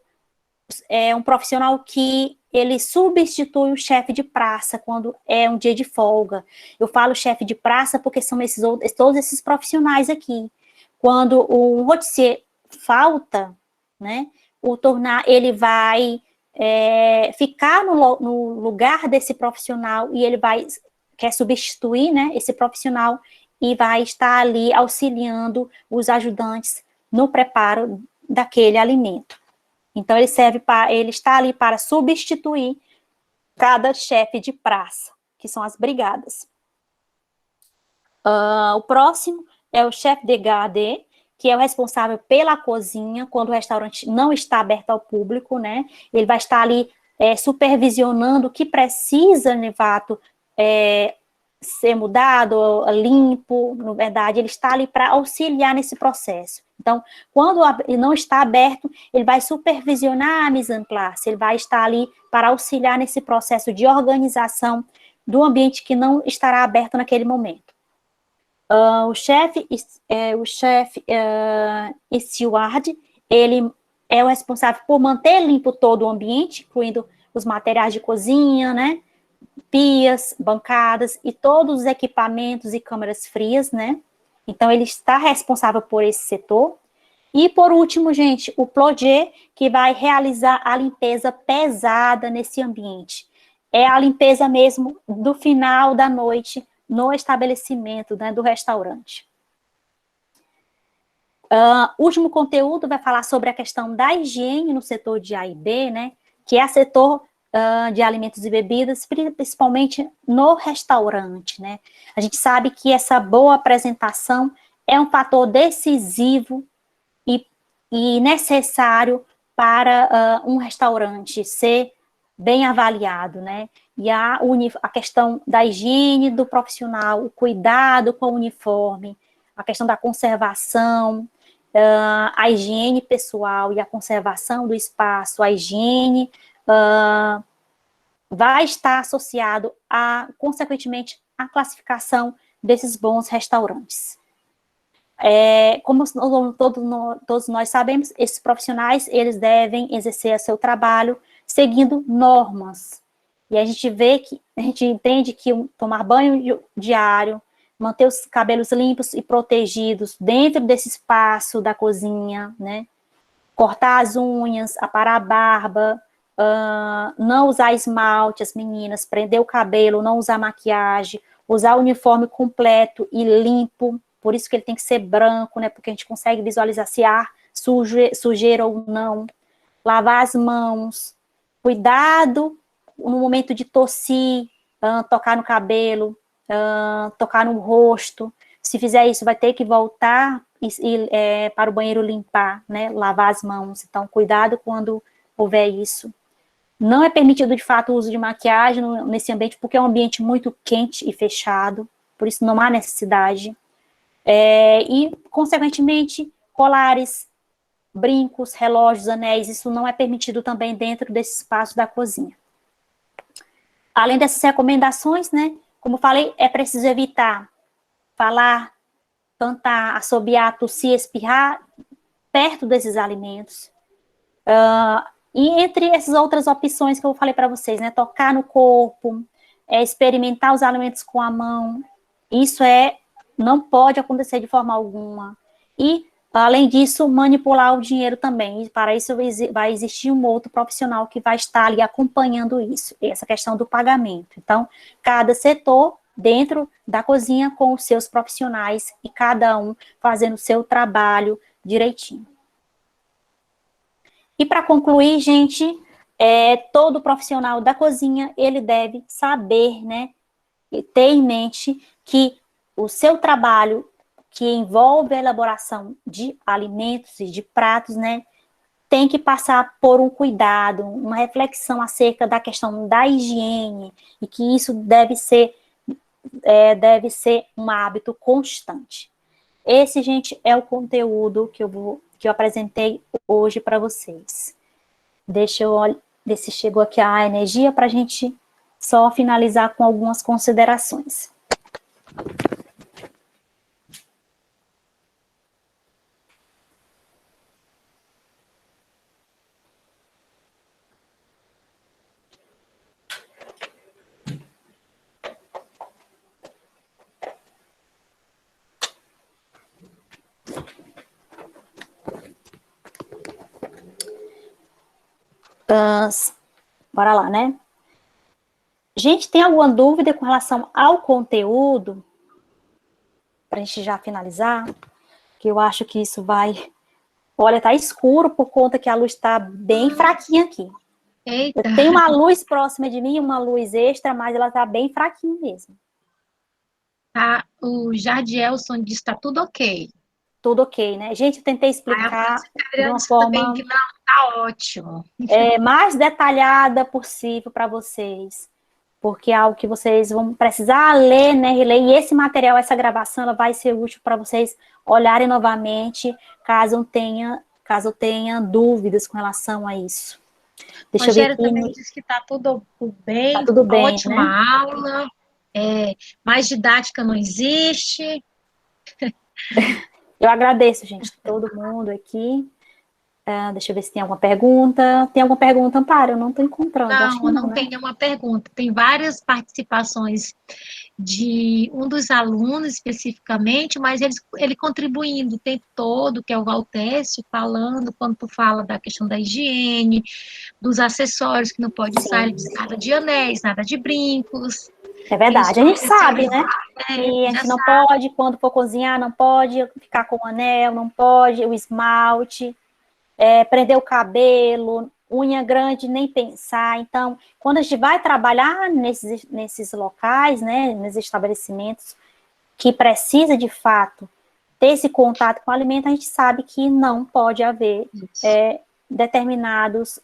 é um profissional que ele substitui o chefe de praça quando é um dia de folga. Eu falo chefe de praça porque são todos esses profissionais aqui. Quando o rotissier falta, né, o tornar, ele vai ficar no lugar desse profissional e ele quer substituir, né, esse profissional e vai estar ali auxiliando os ajudantes no preparo daquele alimento. Então, ele está ali para substituir cada chefe de praça, que são as brigadas. O próximo é o chefe de garde, que é o responsável pela cozinha, quando o restaurante não está aberto ao público, né? Ele vai estar ali supervisionando o que precisa, de fato, ser mudado, limpo, na verdade, ele está ali para auxiliar nesse processo. Então, quando ele não está aberto, ele vai supervisionar a mise en place, ele vai estar ali para auxiliar nesse processo de organização do ambiente que não estará aberto naquele momento. O chefe steward, ele é o responsável por manter limpo todo o ambiente, incluindo os materiais de cozinha, né? Pias, bancadas e todos os equipamentos e câmaras frias, né? Então, ele está responsável por esse setor. E, por último, gente, o plongeur, que vai realizar a limpeza pesada nesse ambiente. É a limpeza mesmo do final da noite no estabelecimento, né, do restaurante. O último conteúdo vai falar sobre a questão da higiene no setor de A e B, né? Que é o setor de alimentos e bebidas, principalmente no restaurante, né? A gente sabe que essa boa apresentação é um fator decisivo e necessário para um restaurante ser bem avaliado, né? E a questão da higiene do profissional, o cuidado com o uniforme, a questão da conservação, a higiene pessoal e a conservação do espaço, a higiene vai estar associado consequentemente, à classificação desses bons restaurantes. Como todos nós sabemos, esses profissionais, eles devem exercer o seu trabalho seguindo normas. E a gente entende que tomar banho diário, manter os cabelos limpos e protegidos dentro desse espaço da cozinha, né? Cortar as unhas, aparar a barba, não usar esmalte, as meninas, prender o cabelo, não usar maquiagem, usar o uniforme completo e limpo, por isso que ele tem que ser branco, né, porque a gente consegue visualizar se há sujeira ou não, lavar as mãos, cuidado no momento de tossir, tocar no cabelo, tocar no rosto, se fizer isso vai ter que voltar para o banheiro limpar, né, lavar as mãos, então cuidado quando houver isso. Não é permitido, de fato, o uso de maquiagem nesse ambiente, porque é um ambiente muito quente e fechado, por isso não há necessidade. E, consequentemente, colares, brincos, relógios, anéis, isso não é permitido também dentro desse espaço da cozinha. Além dessas recomendações, né, como falei, é preciso evitar falar, cantar, assobiar, tossir, espirrar perto desses alimentos. E entre essas outras opções que eu falei para vocês, né, tocar no corpo, experimentar os alimentos com a mão, isso não pode acontecer de forma alguma. E, além disso, manipular o dinheiro também. E para isso vai existir um outro profissional que vai estar ali acompanhando isso, essa questão do pagamento. Então, cada setor dentro da cozinha com os seus profissionais e cada um fazendo o seu trabalho direitinho. E para concluir, gente, todo profissional da cozinha, ele deve saber, né, e ter em mente que o seu trabalho, que envolve a elaboração de alimentos e de pratos, né, tem que passar por um cuidado, uma reflexão acerca da questão da higiene, e que isso deve ser um hábito constante. Esse, gente, é o conteúdo que eu apresentei hoje para vocês. Deixa eu ver se chegou aqui a energia para a gente só finalizar com algumas considerações. Bora lá, né? Gente, tem alguma dúvida com relação ao conteúdo? Para a gente já finalizar, que eu acho que isso vai... Olha, tá escuro por conta que a luz está bem fraquinha aqui. Eita. Eu tenho uma luz próxima de mim, uma luz extra, mas ela tá bem fraquinha mesmo. Tá, o Jardielson diz que tá tudo ok. Tudo ok, né? Gente, eu tentei Aí a explicar Francisca de Adriana uma disse também forma que não, tá ótimo. mais detalhada possível para vocês, porque é algo que vocês vão precisar ler, né, reler, e esse material, essa gravação, ela vai ser útil para vocês olharem novamente, caso tenha dúvidas com relação a isso. Deixa eu ver Rogério aqui. também disse que tá tudo bem, Tá tudo bem, ótima né? aula, mais didática não existe. Eu agradeço, gente, todo mundo aqui. Deixa eu ver se tem alguma pergunta. Tem alguma pergunta, Amparo? Eu não estou encontrando. Acho que Não né? tem nenhuma pergunta. Tem várias participações de um dos alunos especificamente, mas ele contribuindo o tempo todo, que é o Valtécio, falando, quando tu fala da questão da higiene, dos acessórios, que não pode usar nada de anéis, nada de brincos. É verdade, a gente sabe, né? Que a gente não pode, quando for cozinhar, não pode ficar com o anel, não pode, o esmalte, prender o cabelo, unha grande, nem pensar. Então, quando a gente vai trabalhar nesses locais, né, nesses estabelecimentos, que precisa, de fato, ter esse contato com o alimento, a gente sabe que não pode haver determinados...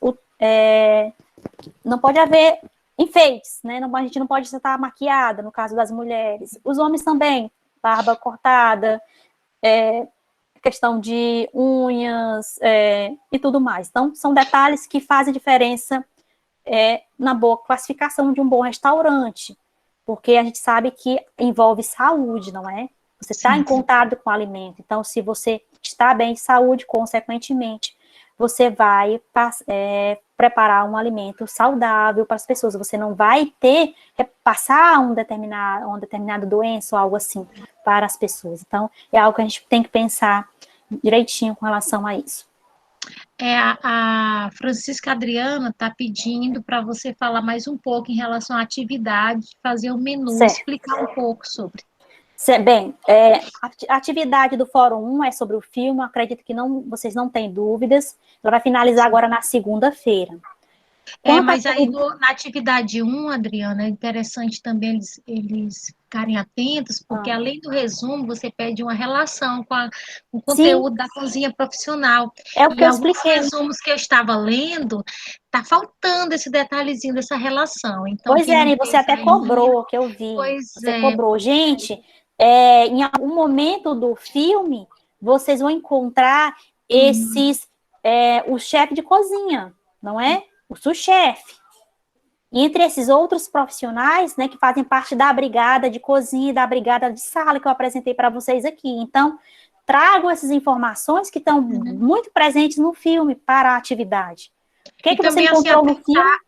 não pode haver enfeites, né? A gente não pode estar maquiada, no caso das mulheres. Os homens também, barba cortada, questão de unhas e tudo mais. Então, são detalhes que fazem diferença na boa classificação de um bom restaurante, porque a gente sabe que envolve saúde, não é? Você está em contato com o alimento. Então, se você está bem de saúde, consequentemente, você vai preparar um alimento saudável para as pessoas. Você não vai passar uma determinada doença ou algo assim para as pessoas. Então, é algo que a gente tem que pensar direitinho com relação a isso. A Francisca Adriana está pedindo para você falar mais um pouco em relação à atividade, fazer o menu, explicar um pouco sobre. Bem, a atividade do Fórum 1 é sobre o filme, acredito que vocês não têm dúvidas. Ela vai finalizar agora na segunda-feira. Mas aí na atividade 1, Adriana, é interessante também eles ficarem atentos, porque além do resumo, você pede uma relação com o conteúdo da cozinha profissional. É o que eu expliquei. Alguns resumos que eu estava lendo, tá faltando esse detalhezinho dessa relação. Então, pois e você até cobrou, que eu vi. Você cobrou. Gente, em algum momento do filme, vocês vão encontrar o chefe de cozinha, não é? O sous-chefe. E entre esses outros profissionais, né, que fazem parte da brigada de cozinha e da brigada de sala que eu apresentei para vocês aqui. Então, trago essas informações que estão muito presentes no filme para a atividade. O que você encontrou no filme?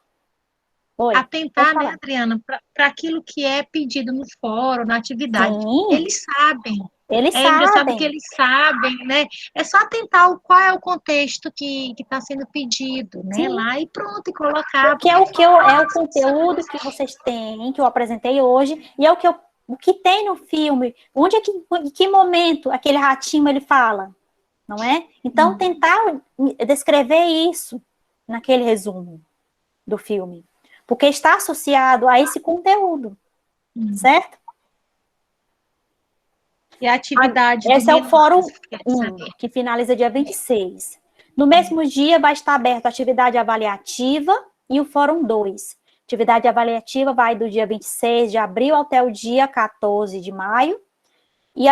Atentar, né, Adriana, para aquilo que é pedido no fórum, na atividade. Sim. Eles sabem. Eles engraçado que eles sabem, né? É só atentar qual é o contexto que está sendo pedido, né? Sim. Lá e pronto, e colocar. Porque é o conteúdo que vocês têm, que eu apresentei hoje, e é o que tem no filme. Em que momento aquele ratinho ele fala, não é? Então, tentar descrever isso naquele resumo do filme. Porque está associado a esse conteúdo, certo? E a atividade... Esse é o Fórum 1, que finaliza dia 26. No mesmo dia vai estar aberta a atividade avaliativa e o Fórum 2. Atividade avaliativa vai do dia 26 de abril até o dia 14 de maio. E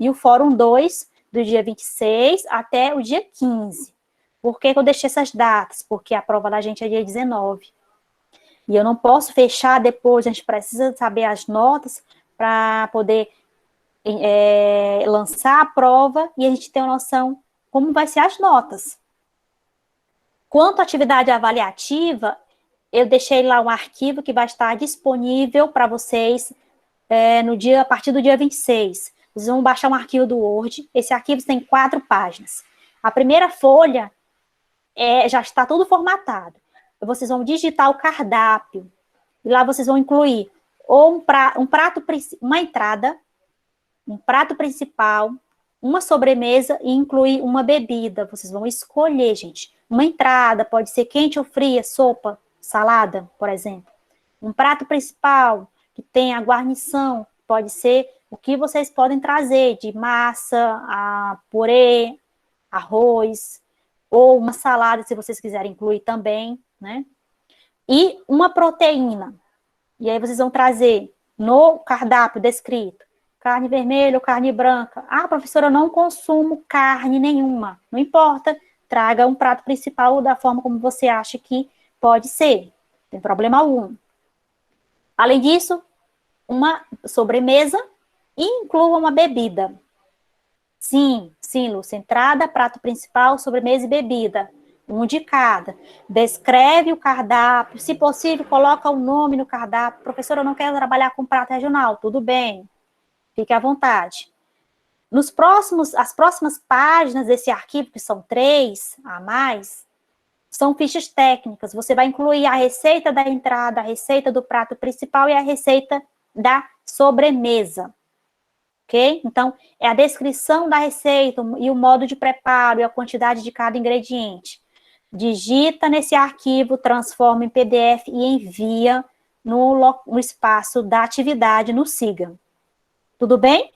e o Fórum 2, do dia 26 até o dia 15. Por que eu deixei essas datas? Porque a prova da gente é dia 19. E eu não posso fechar depois, a gente precisa saber as notas para poder lançar a prova e a gente ter uma noção como vai ser as notas. Quanto à atividade avaliativa, eu deixei lá um arquivo que vai estar disponível para vocês a partir do dia 26. Vocês vão baixar um arquivo do Word. Esse arquivo tem 4 páginas. A primeira folha já está tudo formatado. Vocês vão digitar o cardápio. E lá vocês vão incluir ou uma entrada, um prato principal, uma sobremesa e incluir uma bebida. Vocês vão escolher, gente. Uma entrada, pode ser quente ou fria, sopa, salada, por exemplo. Um prato principal, que tem a guarnição, pode ser o que vocês podem trazer, de massa, purê, arroz, ou uma salada, se vocês quiserem incluir também, né? E uma proteína. E aí vocês vão trazer no cardápio descrito, carne vermelha ou carne branca. Ah, professora, eu não consumo carne nenhuma. Não importa, traga um prato principal da forma como você acha que pode ser. Não tem problema algum. Além disso, uma sobremesa e inclua uma bebida. Sim, Lúcia, entrada, prato principal, sobremesa e bebida. Um de cada. Descreve o cardápio, se possível, coloca o nome no cardápio. Professora, eu não quero trabalhar com prato regional. Tudo bem, fique à vontade. As próximas páginas desse arquivo, que são 3 a mais, são fichas técnicas. Você vai incluir a receita da entrada, a receita do prato principal e a receita da sobremesa. Ok? Então, é a descrição da receita e o modo de preparo e a quantidade de cada ingrediente. Digita nesse arquivo, transforma em PDF e envia no espaço da atividade no Siga. Tudo bem?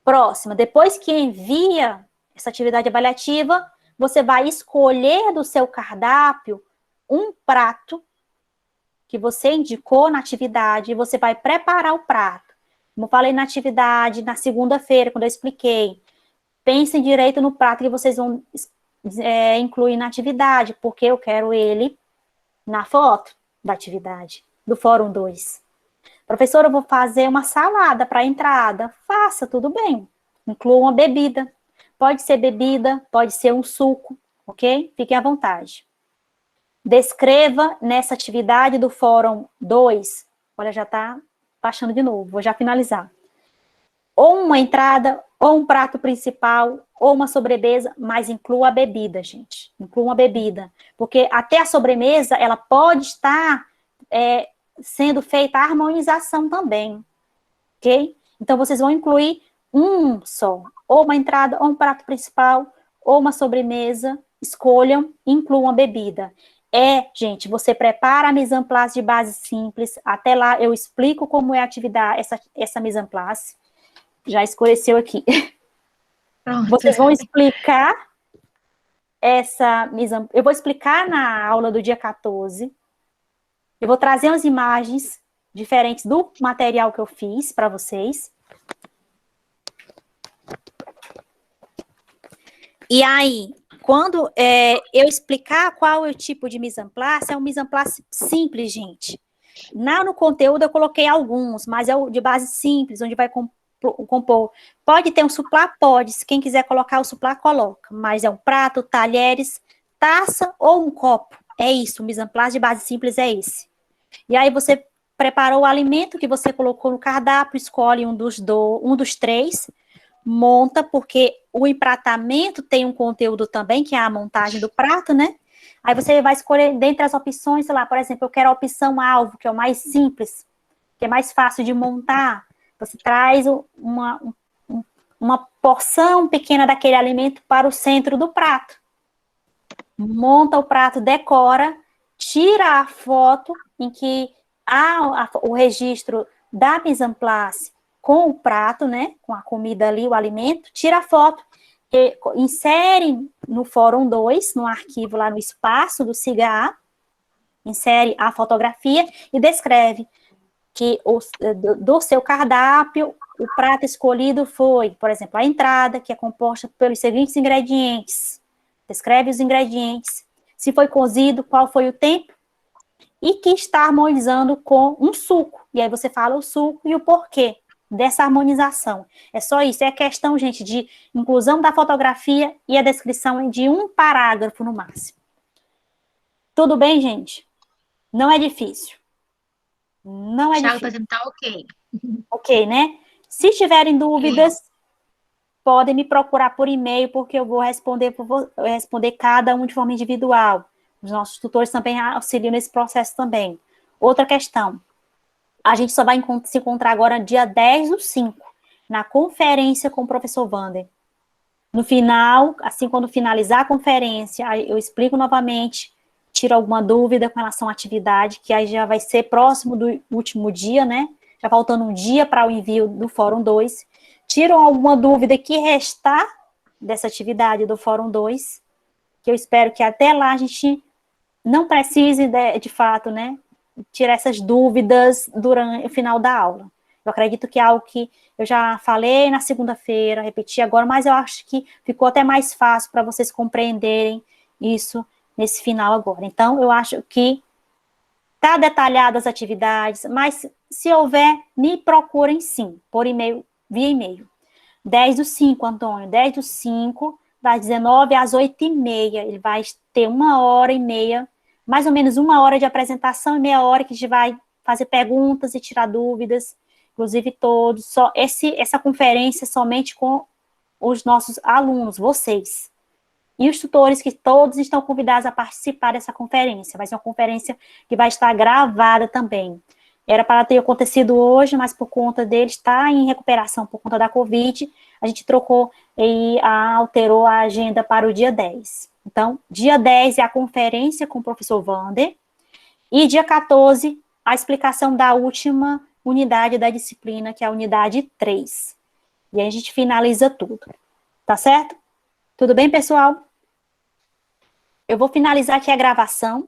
Próxima. Depois que envia essa atividade avaliativa, você vai escolher do seu cardápio um prato que você indicou na atividade e você vai preparar o prato. Como eu falei na atividade, na segunda-feira, quando eu expliquei, pensem direito no prato que vocês vão incluir na atividade, porque eu quero ele na foto da atividade, do Fórum 2. Professora, eu vou fazer uma salada para a entrada. Faça, tudo bem. Inclua uma bebida. Pode ser bebida, pode ser um suco, ok? Fiquem à vontade. Descreva nessa atividade do Fórum 2, olha, já está baixando de novo, vou já finalizar. Ou uma entrada, ou um prato principal, ou uma sobremesa, mas inclua a bebida, gente. Inclua uma bebida. Porque até a sobremesa, ela pode estar sendo feita a harmonização também, ok? Então, vocês vão incluir um só, ou uma entrada, ou um prato principal, ou uma sobremesa, escolham e incluam a bebida. Gente, você prepara a mise en place de base simples, até lá eu explico como é a atividade, essa mise en place, já escureceu aqui. Pronto. Vocês vão explicar eu vou explicar na aula do dia 14, eu vou trazer umas imagens diferentes do material que eu fiz para vocês. E aí, quando eu explicar qual é o tipo de mise en place, é um mise en place simples, gente. No conteúdo eu coloquei alguns, mas é o de base simples, onde vai compor. Pode ter um suplá? Pode. Se quem quiser colocar o suplá, coloca. Mas é um prato, talheres, taça ou um copo. É isso, o mise en place de base simples é esse. E aí você preparou o alimento que você colocou no cardápio, escolhe um dos 3, monta, porque o empratamento tem um conteúdo também, que é a montagem do prato, né? Aí você vai escolher dentre as opções, sei lá, por exemplo, eu quero a opção alvo, que é o mais simples, que é mais fácil de montar. Você traz uma porção pequena daquele alimento para o centro do prato. Monta o prato, decora, tira a foto em que há o registro da mise en place com o prato, né, com a comida ali, o alimento, tira a foto insere no Fórum 2, no arquivo lá no espaço do SIGA, insere a fotografia e descreve que do seu cardápio, o prato escolhido foi, por exemplo, a entrada, que é composta pelos seguintes ingredientes. Descreve os ingredientes. Se foi cozido, qual foi o tempo. E que está harmonizando com um suco. E aí você fala o suco e o porquê dessa harmonização. É só isso. É questão, gente, de inclusão da fotografia e a descrição de um parágrafo no máximo. Tudo bem, gente? Não é difícil. Não é Thiago difícil. tá dizendo que tá ok. Ok, né? Se tiverem dúvidas, podem me procurar por e-mail, porque eu vou responder cada um de forma individual. Os nossos tutores também auxiliam nesse processo também. Outra questão. A gente só vai se encontrar agora dia 10/5, na conferência com o professor Wander. No final, assim, quando finalizar a conferência, eu explico novamente, tiro alguma dúvida com relação à atividade, que aí já vai ser próximo do último dia, né? Já faltando um dia para o envio do Fórum 2. Tiram alguma dúvida que restar dessa atividade do Fórum 2, que eu espero que até lá a gente não precise, de fato, né, tirar essas dúvidas durante o final da aula. Eu acredito que é algo que eu já falei na segunda-feira, repeti agora, mas eu acho que ficou até mais fácil para vocês compreenderem isso nesse final agora. Então, eu acho que está detalhado as atividades, mas se houver, me procurem sim, por e-mail, via e-mail. 10/5, Antônio, 10/5, das 19 às 8h30, ele vai ter 1h30, mais ou menos 1 hora de apresentação e meia hora que a gente vai fazer perguntas e tirar dúvidas, inclusive todos, essa conferência somente com os nossos alunos, vocês. E os tutores, que todos estão convidados a participar dessa conferência. Vai ser uma conferência que vai estar gravada também. Era para ter acontecido hoje, mas por conta dele estar em recuperação por conta da Covid, a gente trocou e alterou a agenda para o dia 10. Então, dia 10 é a conferência com o professor Wander, e dia 14, a explicação da última unidade da disciplina, que é a unidade 3. E aí a gente finaliza tudo. Tá certo? Tudo bem, pessoal? Eu vou finalizar aqui a gravação.